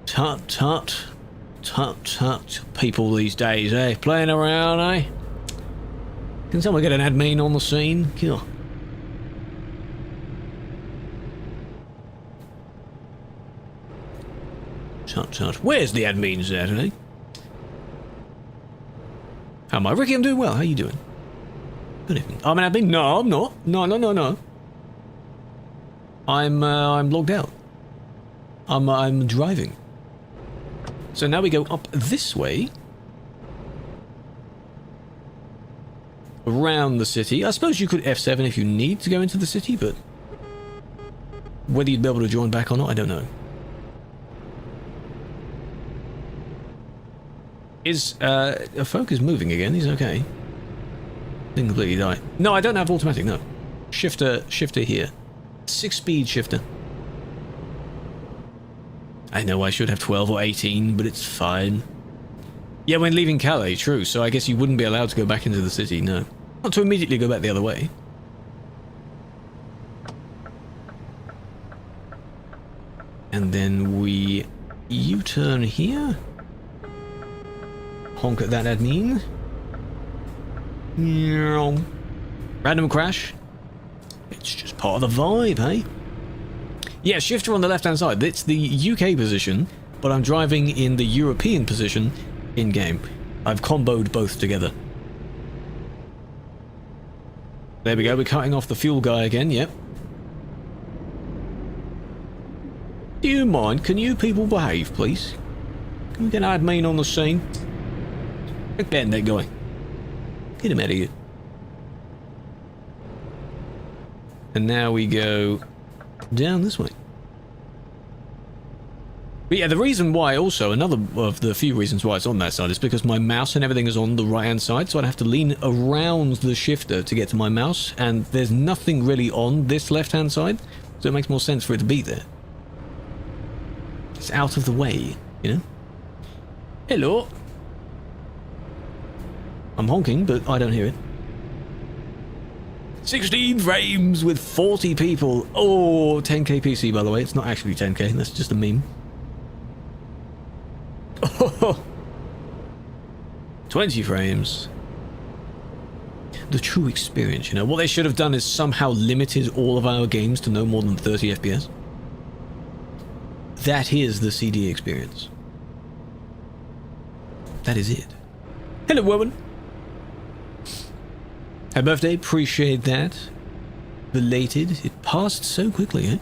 Tut, tut. Tut, tut. People these days, eh? Playing around, eh? Can someone get an admin on the scene? Kill. Tut, tut. Where's the admins at, eh? How am I? Ricky, I'm doing well. How you doing? Good evening. I'm an admin? No, I'm not. No. I'm logged out. I'm driving. So now we go up this way. Around the city. I suppose you could F7 if you need to go into the city, but whether you'd be able to join back or not, I don't know. Folk is moving again. He's okay. Didn't completely die. No, I don't have automatic, no. Shifter here. 6-speed shifter. I know I should have 12 or 18, but it's fine. Yeah, when leaving Calais, true, so I guess you wouldn't be allowed to go back into the city, no. Not to immediately go back the other way. And then we U-turn here. Honk at that admin. Random crash. It's just part of the vibe, hey? Yeah, shifter on the left-hand side. It's the UK position, but I'm driving in the European position in-game. I've comboed both together. There we go. We're cutting off the fuel guy again, yep. Do you mind? Can you people behave, please? Can we get an admin on the scene? Ban that guy. Get him out of here. And now we go down this way. But yeah, the reason why also, another of the few reasons why it's on that side is because my mouse and everything is on the right hand side, so I'd have to lean around the shifter to get to my mouse, and there's nothing really on this left hand side, so it makes more sense for it to be there. It's out of the way, you know? Hello. I'm honking, but I don't hear it. 16 frames with 40 people. Oh, 10k PC, by the way. It's not actually 10k. That's just a meme. Oh, 20 frames. The true experience, you know. What they should have done is somehow limited all of our games to no more than 30 FPS. That is the CD experience. That is it. Hello, woman. Happy birthday, appreciate that. Belated. It passed so quickly, eh?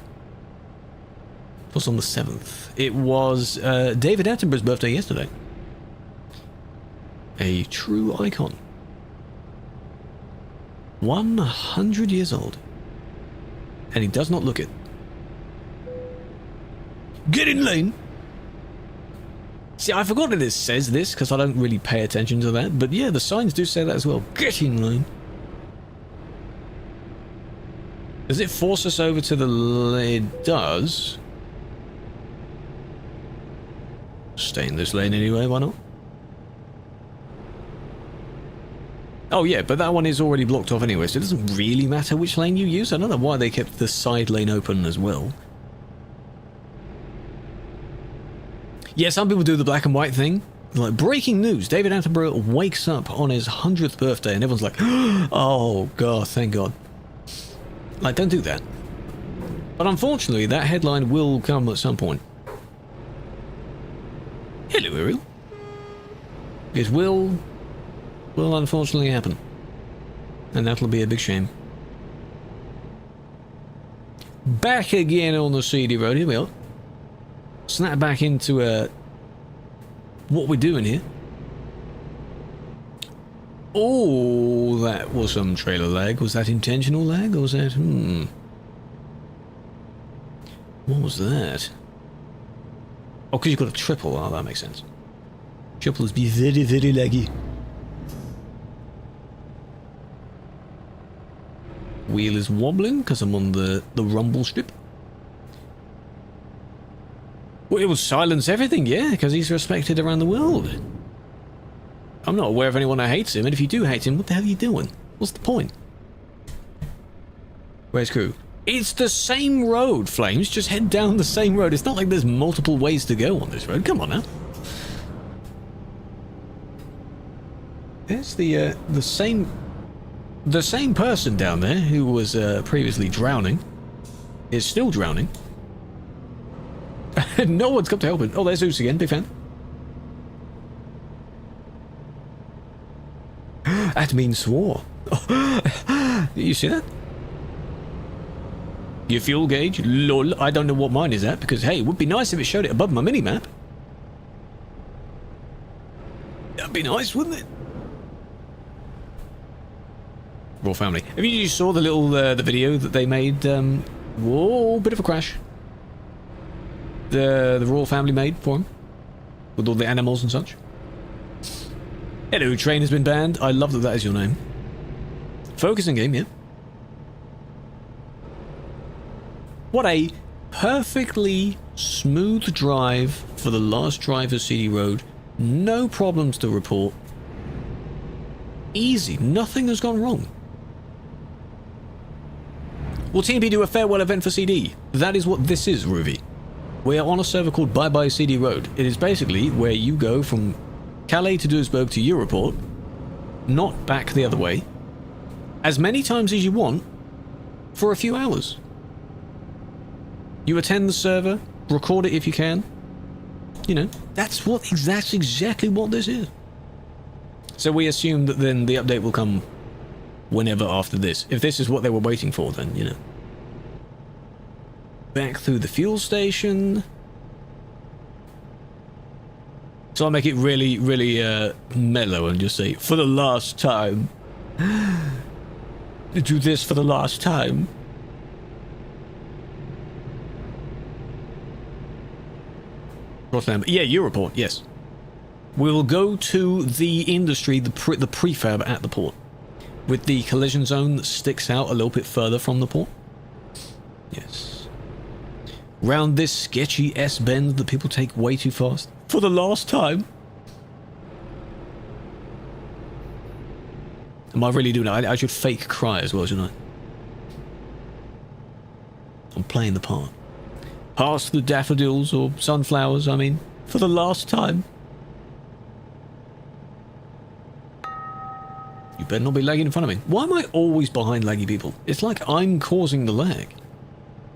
was on the 7th. It was David Attenborough's birthday yesterday. A true icon. 100 years old. And he does not look it. Get in, Lane! See, I forgot that it says this, because I don't really pay attention to that. But yeah, the signs do say that as well. Get in, Lane! Does it force us over to the... It does. Stay in this lane anyway, why not? Oh yeah, but that one is already blocked off anyway, so it doesn't really matter which lane you use. I don't know why they kept the side lane open as well. Yeah, some people do the black and white thing. Like, breaking news, David Attenborough wakes up on his 100th birthday and everyone's like, oh god, thank god. Like, don't do that. But unfortunately, that headline will come at some point. Hello, Ariel. It will unfortunately happen. And that'll be a big shame. Back again on the CD road, here we are. Snap back into what we're doing here. Oh, that was some trailer lag. Was that intentional lag, or was that... What was that? Oh, because you've got a triple. Oh, that makes sense. Triples be very, very laggy. Wheel is wobbling because I'm on the rumble strip. Well, it will silence everything, yeah, because he's respected around the world. I'm not aware of anyone that hates him, and if you do hate him, what the hell are you doing? What's the point? Where's Krew? It's the same road, Flames. Just head down the same road. It's not like there's multiple ways to go on this road. Come on now. There's the same person down there who was previously drowning is still drowning. No one's come to help him. Oh, there's Zeus again. Big fan. That means swore. Oh. You see that? Your fuel gauge? Lol. I don't know what mine is at, because, hey, it would be nice if it showed it above my mini-map. That'd be nice, wouldn't it? Royal family. Have you saw the little, the video that they made, whoa, bit of a crash. The Royal family made for him? With all the animals and such? Hello, train has been banned. I love that that is your name. Focusing game, yeah. What a perfectly smooth drive for the last drive of CD Road. No problems to report. Easy. Nothing has gone wrong. Will TMP do a farewell event for CD? That is what this is, Ruby. We are on a server called Bye Bye CD Road. It is basically where you go from Calais to Duisburg to Europort, not back the other way, as many times as you want, for a few hours. You attend the server, record it if you can. You know, that's exactly what this is. So we assume that then the update will come whenever after this. If this is what they were waiting for, then, you know. Back through the fuel station. So I'll make it really, really mellow and just say, for the last time. Do this for the last time. Yeah, Europort, yes. We'll go to the industry, the prefab at the port, with the collision zone that sticks out a little bit further from the port. Yes. Round this sketchy S-bend that people take way too fast. For the last time. Am I really doing it? I should fake cry as well, shouldn't I? I'm playing the part. Past the daffodils or sunflowers, I mean, for the last time. You better not be lagging in front of me. Why am I always behind laggy people? It's like I'm causing the lag.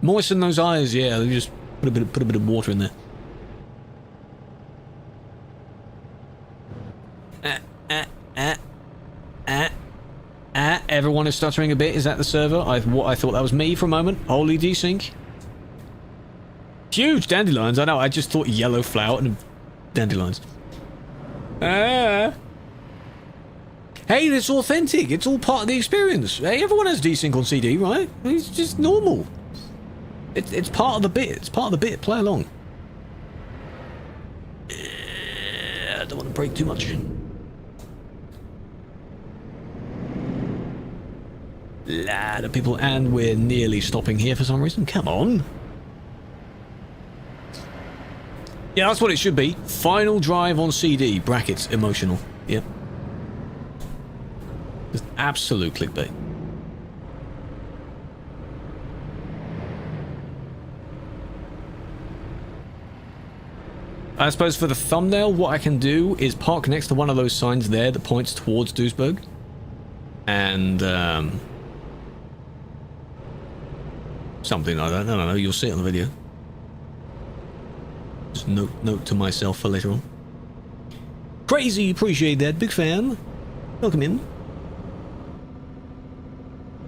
Moisten those eyes, yeah, just put a bit of water in there. Everyone is stuttering a bit. Is that the server? I thought that was me for a moment. Holy desync. Huge dandelions. I know. I just thought yellow flower and dandelions. Hey, it's authentic. It's all part of the experience. Hey, everyone has desync on CD, right? It's just normal. It's part of the bit. It's part of the bit. Play along. I don't want to break too much. Lot of people, and we're nearly stopping here for some reason. Come on. Yeah, that's what it should be. Final drive on CD, brackets, emotional. Yep. Just absolute clickbait. I suppose for the thumbnail, what I can do is park next to one of those signs there that points towards Duisburg. And, something like that. I don't know, you'll see it on the video. Just note to myself for later on. Crazy, appreciate that. Big fan. Welcome in.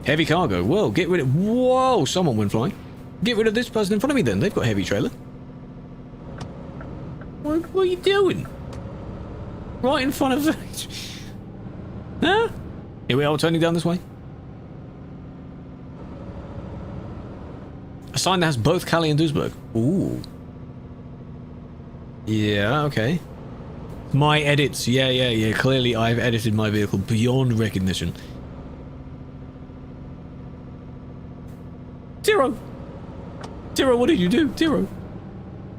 Heavy cargo. Whoa, get rid of... Whoa, someone went flying. Get rid of this person in front of me then. They've got a heavy trailer. What are you doing? Right in front of... Huh? Here we are, turning down this way. A sign that has both Cali and Duisburg. Ooh. Yeah, okay. My edits. Yeah. Clearly I've edited my vehicle beyond recognition. Tiro, what did you do? Tiro.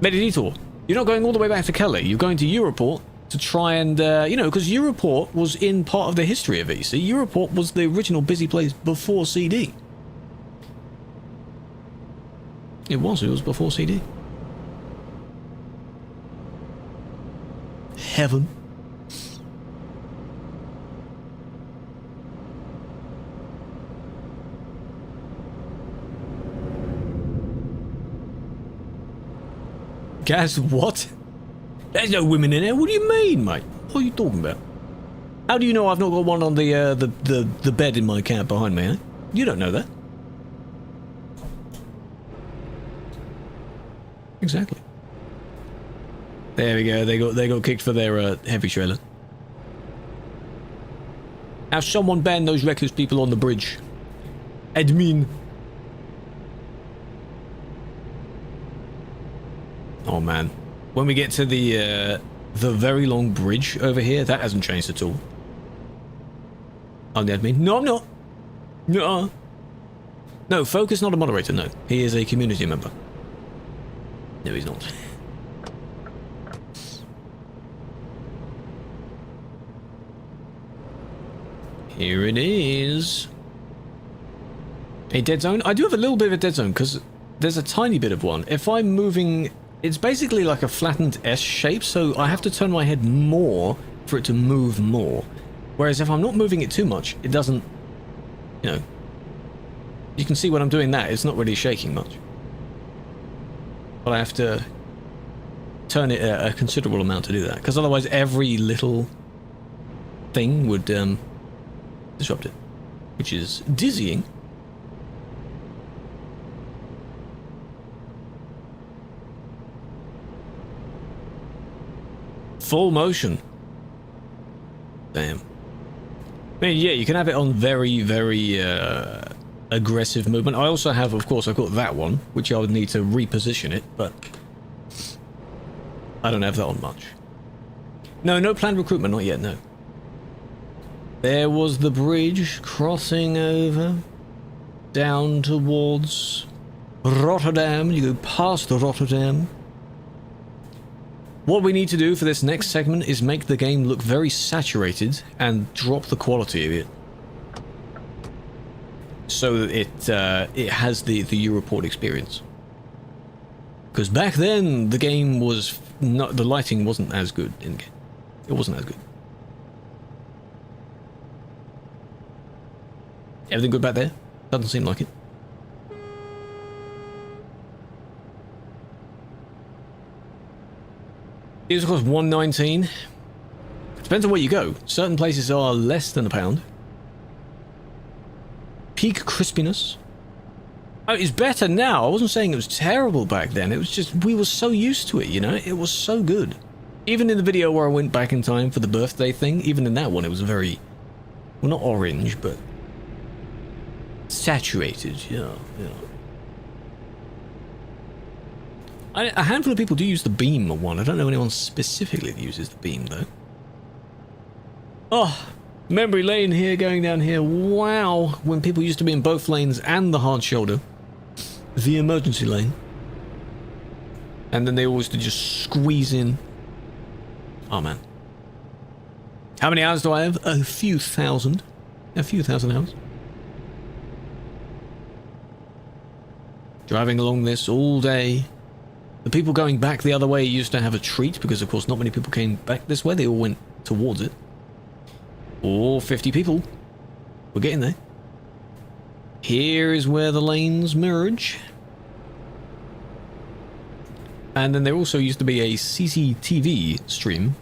Made a detour. You're not going all the way back to Calais. You're going to Europort to try and, you know, because Europort was in part of the history of EC. Europort was the original busy place before CD. It was before CD. Heaven. Guys, what? There's no women in there. What do you mean, mate? What are you talking about? How do you know I've not got one on the bed in my cab behind me, eh? You don't know that. Exactly. There we go. They got kicked for their heavy trailer. Now someone ban those reckless people on the bridge. Admin. Oh man, when we get to the very long bridge over here, that hasn't changed at all. I'm the admin. No, I'm not. No. No, Folk is not a moderator. No, he is a community member. No, he's not. Here it is. A dead zone? I do have a little bit of a dead zone because there's a tiny bit of one. If I'm moving, it's basically like a flattened S shape, so I have to turn my head more for it to move more. Whereas if I'm not moving it too much, it doesn't, you know, you can see when I'm doing that, it's not really shaking much. But I have to turn it a considerable amount to do that, because otherwise every little thing would disrupt it, which is dizzying. Full motion. Damn. I mean, yeah, you can have it on very, very aggressive movement. I also have, of course, I've got that one, which I would need to reposition it, but I don't have that on much. No planned recruitment, not yet, no. There was the bridge crossing over down towards Rotterdam. You go past Rotterdam. What we need to do for this next segment is make the game look very saturated and drop the quality of it, so that it has the Europort experience. Because back then the game was not, the lighting wasn't as good in game. It wasn't as good. Everything good back there? Doesn't seem like it. These cost $1.19. Depends on where you go. Certain places are less than £1. Peak crispiness. Oh, it's better now. I wasn't saying it was terrible back then. It was just, we were so used to it, you know? It was so good. Even in the video where I went back in time for the birthday thing, even in that one, it was very, well, not orange, but saturated, yeah. A handful of people do use the beam one. I don't know anyone specifically that uses the beam, though. Oh, memory lane here, going down here. Wow, when people used to be in both lanes and the hard shoulder. The emergency lane. And then they always used to just squeeze in. Oh, man. How many hours do I have? A few thousand. A few thousand hours. Driving along this all day. The people going back the other way used to have a treat because, of course, not many people came back this way. They all went towards it. Oh, 50 people. We're getting there. Here is where the lanes merge. And then there also used to be a CCTV stream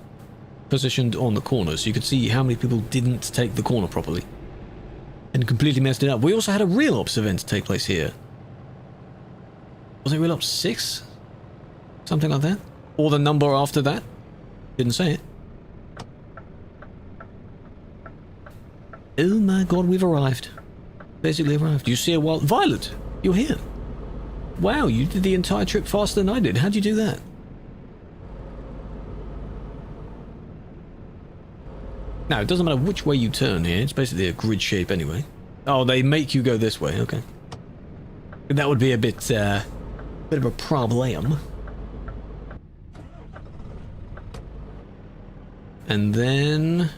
positioned on the corner, so you could see how many people didn't take the corner properly and completely messed it up. We also had a Real Ops event take place here. Was it Real Ops 6? Something like that? Or the number after that? Didn't say it. Oh my god, we've arrived. Basically arrived. You see a wild... Violet! You're here. Wow, you did the entire trip faster than I did. How'd you do that? Now, it doesn't matter which way you turn here. It's basically a grid shape anyway. Oh, they make you go this way. Okay. That would be a bit of a problem. And then...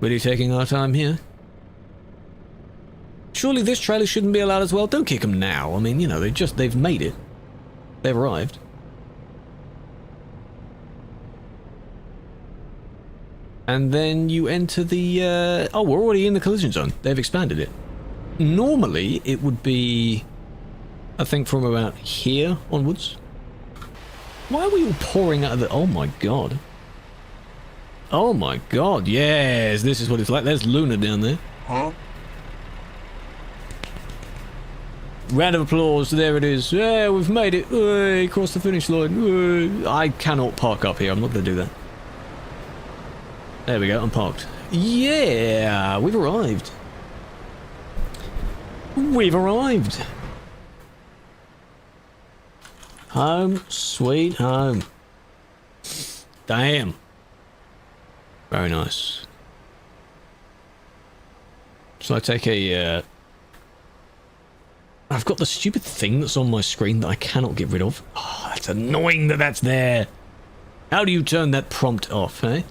Really taking our time here. Surely this trailer shouldn't be allowed as well. Don't kick them now. I mean, you know, they've made it. They've arrived. And then you enter the, oh, we're already in the collision zone. They've expanded it. Normally, it would be, I think, from about here onwards. Why are we all pouring out of the... Oh my god. Oh my god, yes, this is what it's like. There's Luna down there. Huh? Round of applause, there it is. Yeah, we've made it. Hey, across the finish line. I cannot park up here, I'm not going to do that. There we go, I'm parked. Yeah, we've arrived. We've arrived. Home, sweet home. Damn. Very nice. Shall I take a, I've got the stupid thing that's on my screen that I cannot get rid of. Oh, that's annoying that that's there. How do you turn that prompt off, eh?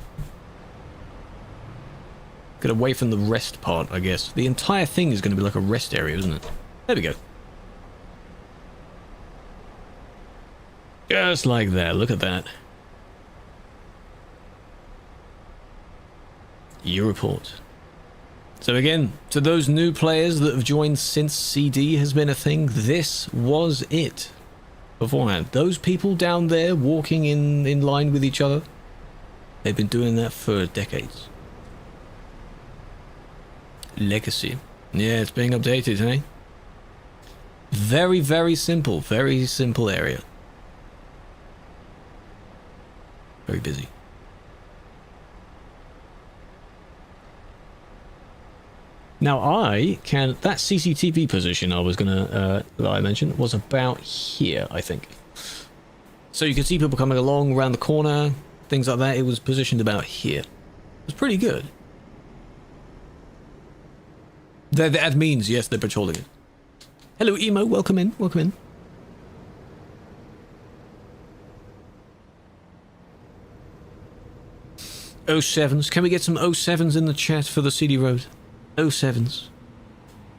Get away from the rest part, I guess. The entire thing is going to be like a rest area, isn't it? There we go. Just like that. Look at that. You report. So again, to those new players that have joined since CD has been a thing, this was it. Beforehand, those people down there walking in line with each other, they've been doing that for decades. Legacy. Yeah, it's being updated, eh? Very, very simple area. Very busy. Now that CCTV position I was gonna, that I mentioned, was about here, I think. So you can see people coming along around the corner, things like that. It was positioned about here. It was pretty good. They're the admins, yes, they're patrolling it. Hello, Emo, welcome in, welcome in. '07s, can we get some '07s in the chat for the CD Road? '07s.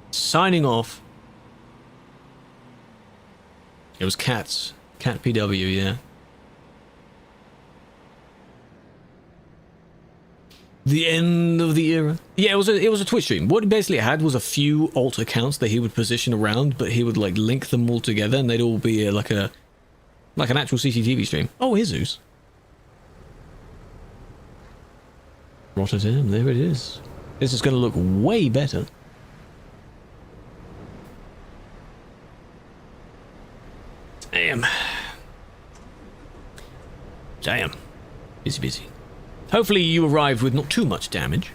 Signing off. It was Cats. Cat PW, yeah. The end of the era. Yeah, it was a Twitch stream. What he basically had was a few alt accounts that he would position around, but he would like link them all together, and they'd all be like an actual CCTV stream. Oh, here's Zeus. Rotterdam, there it is. This is going to look way better. Damn. Busy, busy. Hopefully you arrived with not too much damage.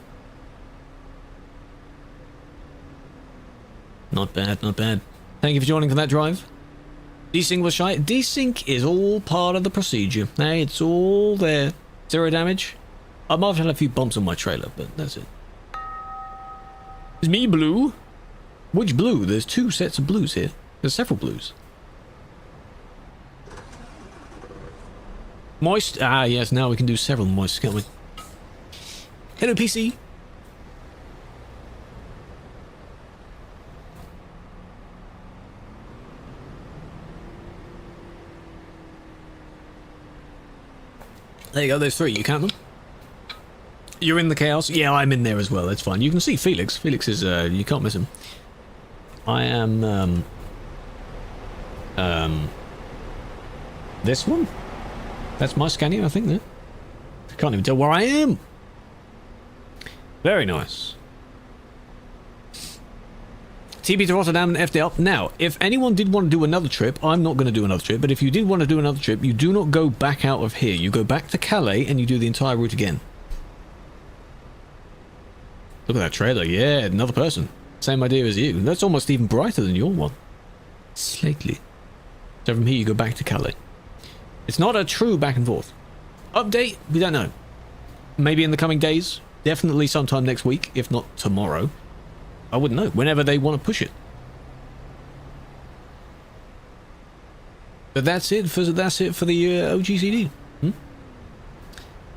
Not bad, not bad. Thank you for joining for that drive. Desync was shy. Desync is all part of the procedure. Hey, it's all there. 0 damage. I might have had a few bumps on my trailer, but that's it. It's me, blue. Which blue? There's 2 sets of blues here. There's several blues. Moist. Ah, yes, now we can do several moist, can't we? Hello, PC. There you go, there's 3. You count them? You're in the chaos? Yeah, I'm in there as well. That's fine. You can see Felix. Felix is, you can't miss him. I am, this one? That's my scanning, I think, there. I can't even tell where I am. Very nice. TB to Rotterdam and FD up. Now, if anyone did want to do another trip, I'm not going to do another trip, but if you did want to do another trip, you do not go back out of here. You go back to Calais and you do the entire route again. Look at that trailer. Yeah, another person. Same idea as you. That's almost even brighter than your one. Slightly. So from here you go back to Calais. It's not a true back and forth. Update? We don't know. Maybe in the coming days. Definitely sometime next week, if not tomorrow. I wouldn't know. Whenever they want to push it. But that's it for the OGCD.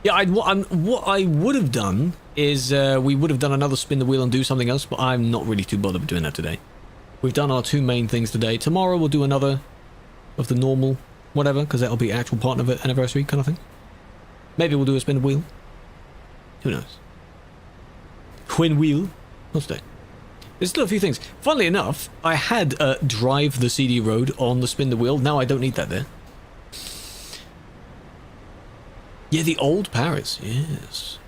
Yeah, what I would have done is we would have done another spin the wheel and do something else, but I'm not really too bothered with doing that today. We've done our 2 main things today. Tomorrow we'll do another of the normal whatever, because that'll be actual partner anniversary kind of thing. Maybe we'll do a spin the wheel. Who knows? Twin wheel. Not today. There's still a few things. Funnily enough, I had drive the CD road on the spin the wheel. Now I don't need that there. Yeah, the old Paris. Yes.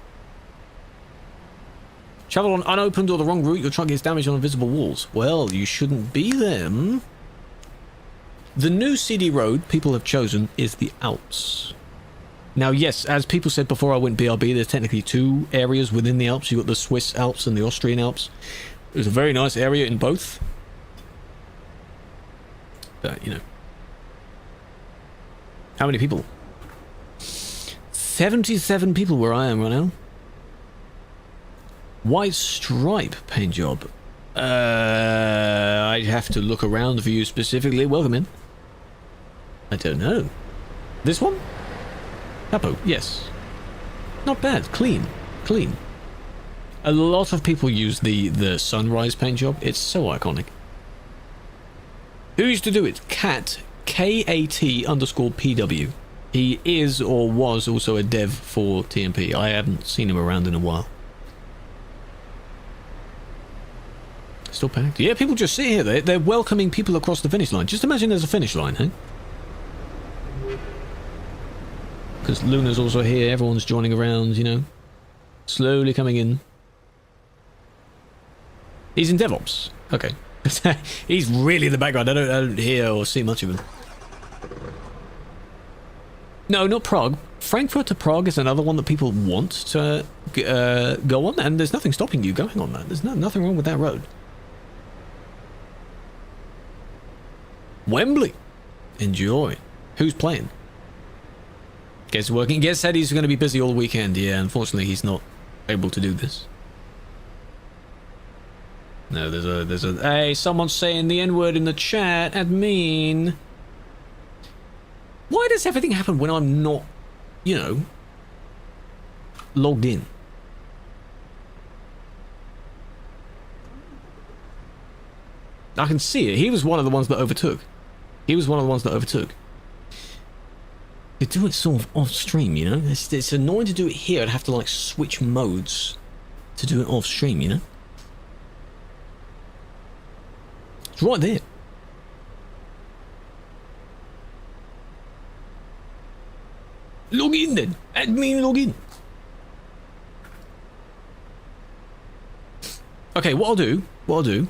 Travel on unopened or the wrong route, your truck gets damaged on invisible walls. Well, you shouldn't be them. The new CD road people have chosen is the Alps. Now, yes, as people said before I went BRB, there's technically 2 areas within the Alps. You've got the Swiss Alps and the Austrian Alps. There's a very nice area in both. But, you know. How many people? 77 people where I am right now. White stripe paint job. I'd have to look around for you specifically. Welcome in. I don't know. This one? Capo, yes. Not bad. Clean. Clean. A lot of people use the sunrise paint job. It's so iconic. Who used to do it? Cat. KAT_PW. He is or was also a dev for TMP. I haven't seen him around in a while. Still packed? Yeah, people just sit here. They're welcoming people across the finish line. Just imagine there's a finish line, hey? Because Luna's also here. Everyone's joining around, you know. Slowly coming in. He's in DevOps. Okay. He's really in the background. I don't hear or see much of him. No, not Prague. Frankfurt to Prague is another one that people want to go on, and there's nothing stopping you going on that. There's nothing wrong with that road. Wembley. Enjoy. Who's playing? Guess working. Guess said he's going to be busy all weekend. Yeah, unfortunately he's not able to do this. No, there's a hey, someone's saying the N-word in the chat. Admin. Why does everything happen when I'm not, you know, logged in? I can see it. He was one of the ones that overtook. He was one of the ones that overtook. You do it sort of off stream, you know? It's annoying to do it here. I'd have to like switch modes to do it off stream, you know? It's right there. Log in then. Admin log in. Okay, what I'll do.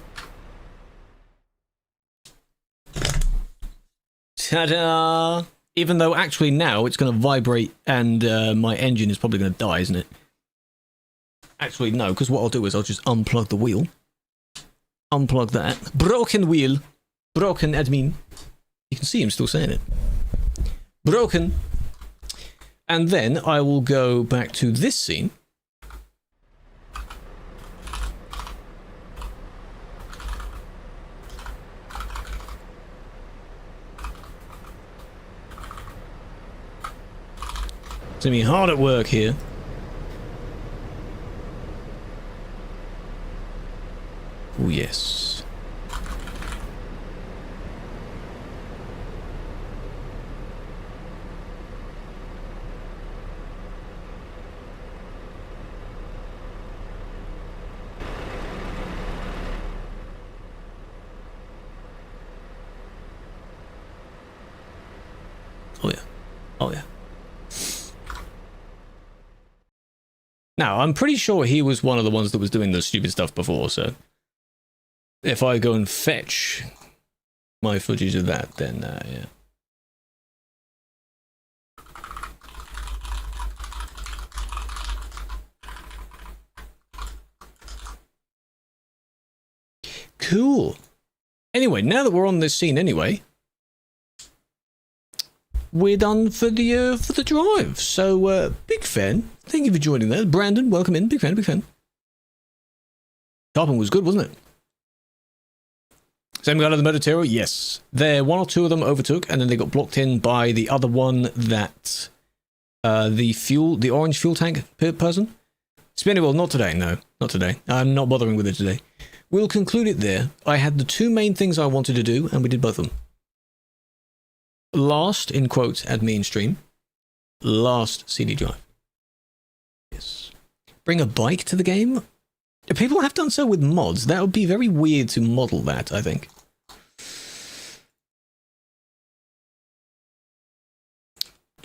Ta-da! Even though actually now it's going to vibrate and my engine is probably going to die, isn't it? Actually, no, because what I'll do is I'll just unplug the wheel. Unplug that. Broken wheel. Broken admin. You can see him still saying it. Broken. And then I will go back to this scene. It's going to be hard at work here. Oh, yes. Oh, yeah. Oh, yeah. Now, I'm pretty sure he was one of the ones that was doing the stupid stuff before, so if I go and fetch my footage of that, then, yeah. Cool. Anyway, now that we're on this scene anyway, we're done for the drive. So, big fan. Thank you for joining there. Brandon, welcome in. Big fan, big fan. Tarpon was good, wasn't it? Same guy to the Mediterranean? Yes. There, one or two of them overtook, and then they got blocked in by the other one that, the orange fuel tank person. Spinning well, not today, no. Not today. I'm not bothering with it today. We'll conclude it there. I had the two main things I wanted to do, and we did both of them. Last, in quotes, admin stream. Last CD drive. Yes. Bring a bike to the game? People have done so with mods. That would be very weird to model that, I think.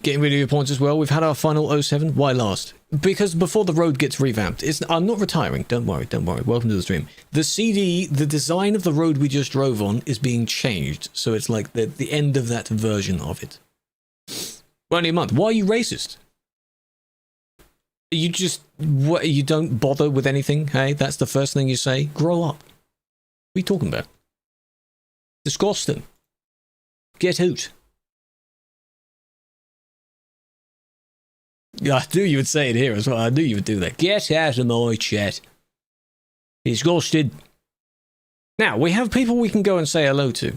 Getting rid of your points as well. We've had our final 07. Why last? Because before the road gets revamped. I'm not retiring. Don't worry, don't worry. Welcome to the stream. The CD, the design of the road we just drove on is being changed. So it's like the end of that version of it. Well, only a month. Why are you racist? You just, what, you don't bother with anything, hey? That's the first thing you say? Grow up. What are you talking about? Disgusting. Get out. Yeah, I knew you would say it here as well. I knew you would do that. Get out of my chat. Disgusted. Now, we have people we can go and say hello to.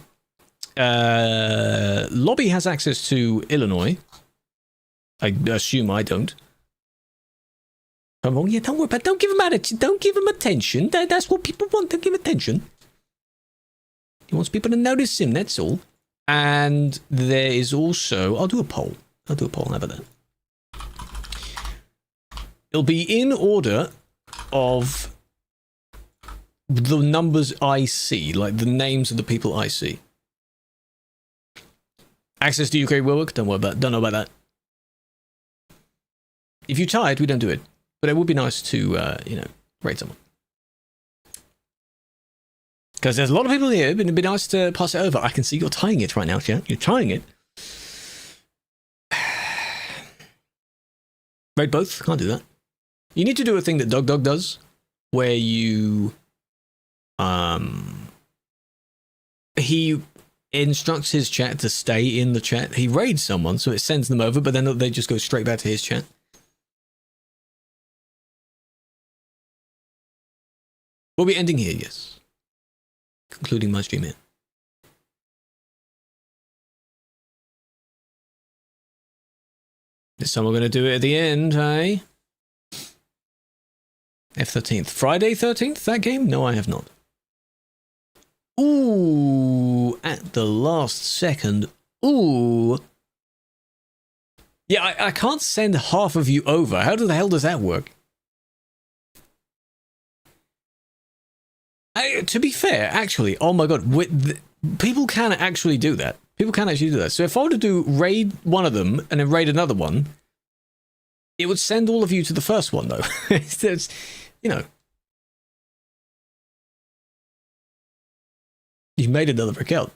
Lobby has access to Illinois. I assume I don't. Come on, yeah, don't worry about it. Don't give him attitude. Don't give him attention. That's what people want. Don't give attention. He wants people to notice him, that's all. And there is also... I'll do a poll. How about that? It'll be in order of the numbers I see, like the names of the people I see. Access to UK will work. Don't worry about it. Don't know about that. If you're tired, we don't do it. But it would be nice to, you know, rate someone. Because there's a lot of people here, but it'd be nice to pass it over. I can see you're tying it right now, chat. You're tying it. Rate both. Can't do that. You need to do a thing that Dog does, where you, he instructs his chat to stay in the chat. He raids someone, so it sends them over, but then they just go straight back to his chat. We'll be ending here, yes. Concluding my stream here. Is someone going to do it at the end, hey? F13th. Friday 13th, that game? No, I have not. Ooh, at the last second. Ooh. Yeah, I can't send half of you over. How the hell does that work? To be fair, actually, oh my god, people can actually do that. People can actually do that. So if I were to do raid one of them and then raid another one, it would send all of you to the first one, though. It's, you know. You made another account.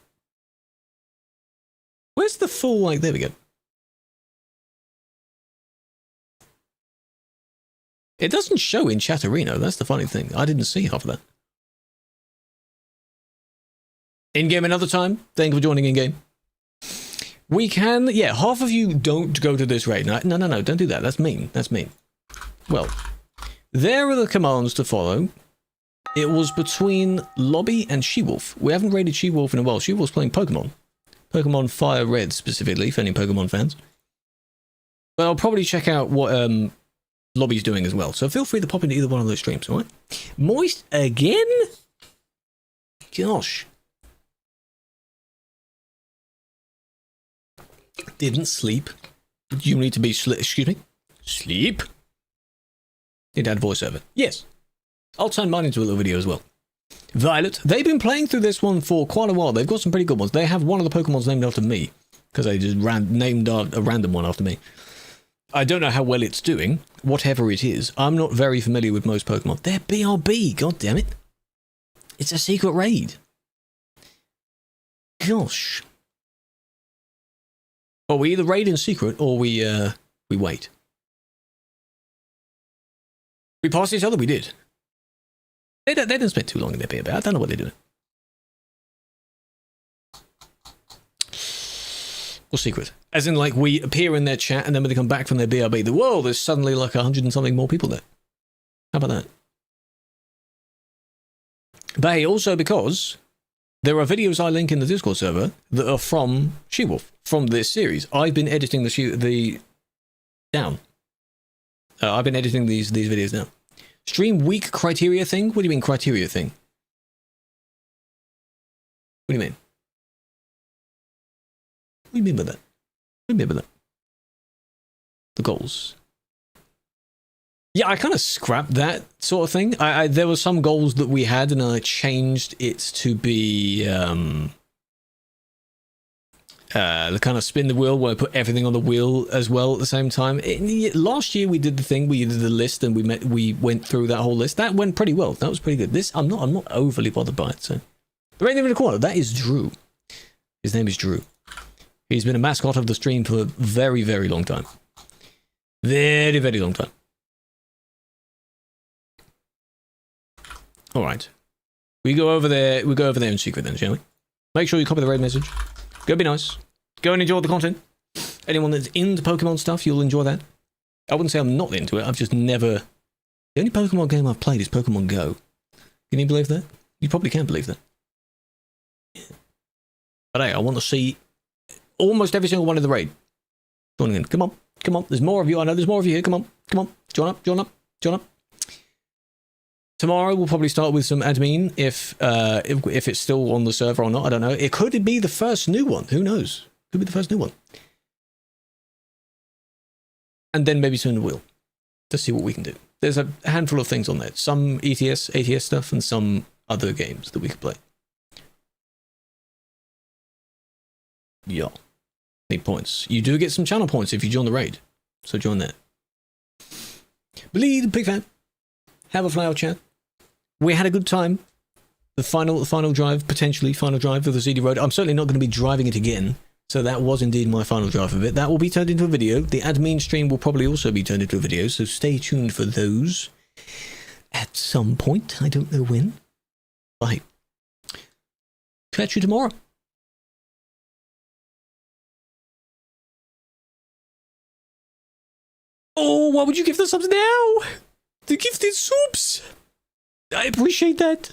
Where's the full, like, there we go. It doesn't show in Chatterino. That's the funny thing. I didn't see half of that. In-game another time. Thank you for joining in-game. We can... Yeah, half of you don't go to this raid. No, don't do that. That's mean. That's mean. Well, there are the commands to follow. It was between Lobby and She-Wolf. We haven't raided She-Wolf in a while. She-Wolf's playing Pokemon. Pokemon Fire Red, specifically, for any Pokemon fans. But I'll probably check out what Lobby's doing as well. So feel free to pop into either one of those streams, alright? Moist again? Gosh. Didn't sleep. You need to be excuse me? Sleep? Need to add voiceover. Yes. I'll turn mine into a little video as well. Violet. They've been playing through this one for quite a while. They've got some pretty good ones. They have one of the Pokemons named after me. Because they just named a random one after me. I don't know how well it's doing. Whatever it is. I'm not very familiar with most Pokemon. They're BRB. God damn it. It's a secret raid. Gosh. Well, we either raid in secret or we wait. We passed each other? We did. They didn't spend too long in their BRB. I don't know what they're doing. Or secret. As in, like, we appear in their chat and then when they come back from their BRB, whoa, there's suddenly like 100 and something more people there. How about that? But hey, also because there are videos I link in the Discord server that are from She-Wolf, from this series. I've been editing down. I've been editing these videos down. Stream week criteria thing? What do you mean criteria thing? What do you mean? What do you mean by that? What do you mean by that? The goals. Yeah, I kind of scrapped that sort of thing. There were some goals that we had, and I changed it to be the kind of spin the wheel where I put everything on the wheel as well at the same time. Last year we did the thing, we did the list, and we went through that whole list. That went pretty well. That was pretty good. This I'm not overly bothered by it. So, the right name in the corner, that is Drew. His name is Drew. He's been a mascot of the stream for a very, very long time. Very, very long time. All right, we go over there. We go over there in secret then, shall we? Make sure you copy the raid message. Go be nice. Go and enjoy the content. Anyone that's into Pokemon stuff, you'll enjoy that. I wouldn't say I'm not into it. I've just never. The only Pokemon game I've played is Pokemon Go. Can you believe that? You probably can't believe that. Yeah. But hey, I want to see almost every single one of the raid. Joining in. Come on, come on. There's more of you. I know there's more of you here. Come on, come on. Join up, join up, join up. Tomorrow we'll probably start with some admin if it's still on the server or not. I don't know. It could be the first new one. Who knows? Could be the first new one. And then maybe spin the wheel to see what we can do. There's a handful of things on there. Some ETS, ATS stuff, and some other games that we could play. Yeah. Need points. You do get some channel points if you join the raid. So join that. Bleed, big fan. Have a flower chat. We had a good time. The final drive, potentially final drive of the CD Road. I'm certainly not going to be driving it again. So that was indeed my final drive of it. That will be turned into a video. The admin stream will probably also be turned into a video. So stay tuned for those. At some point. I don't know when. Bye. Catch you tomorrow. Oh, why would you give the subs now? The gifted subs! I appreciate that.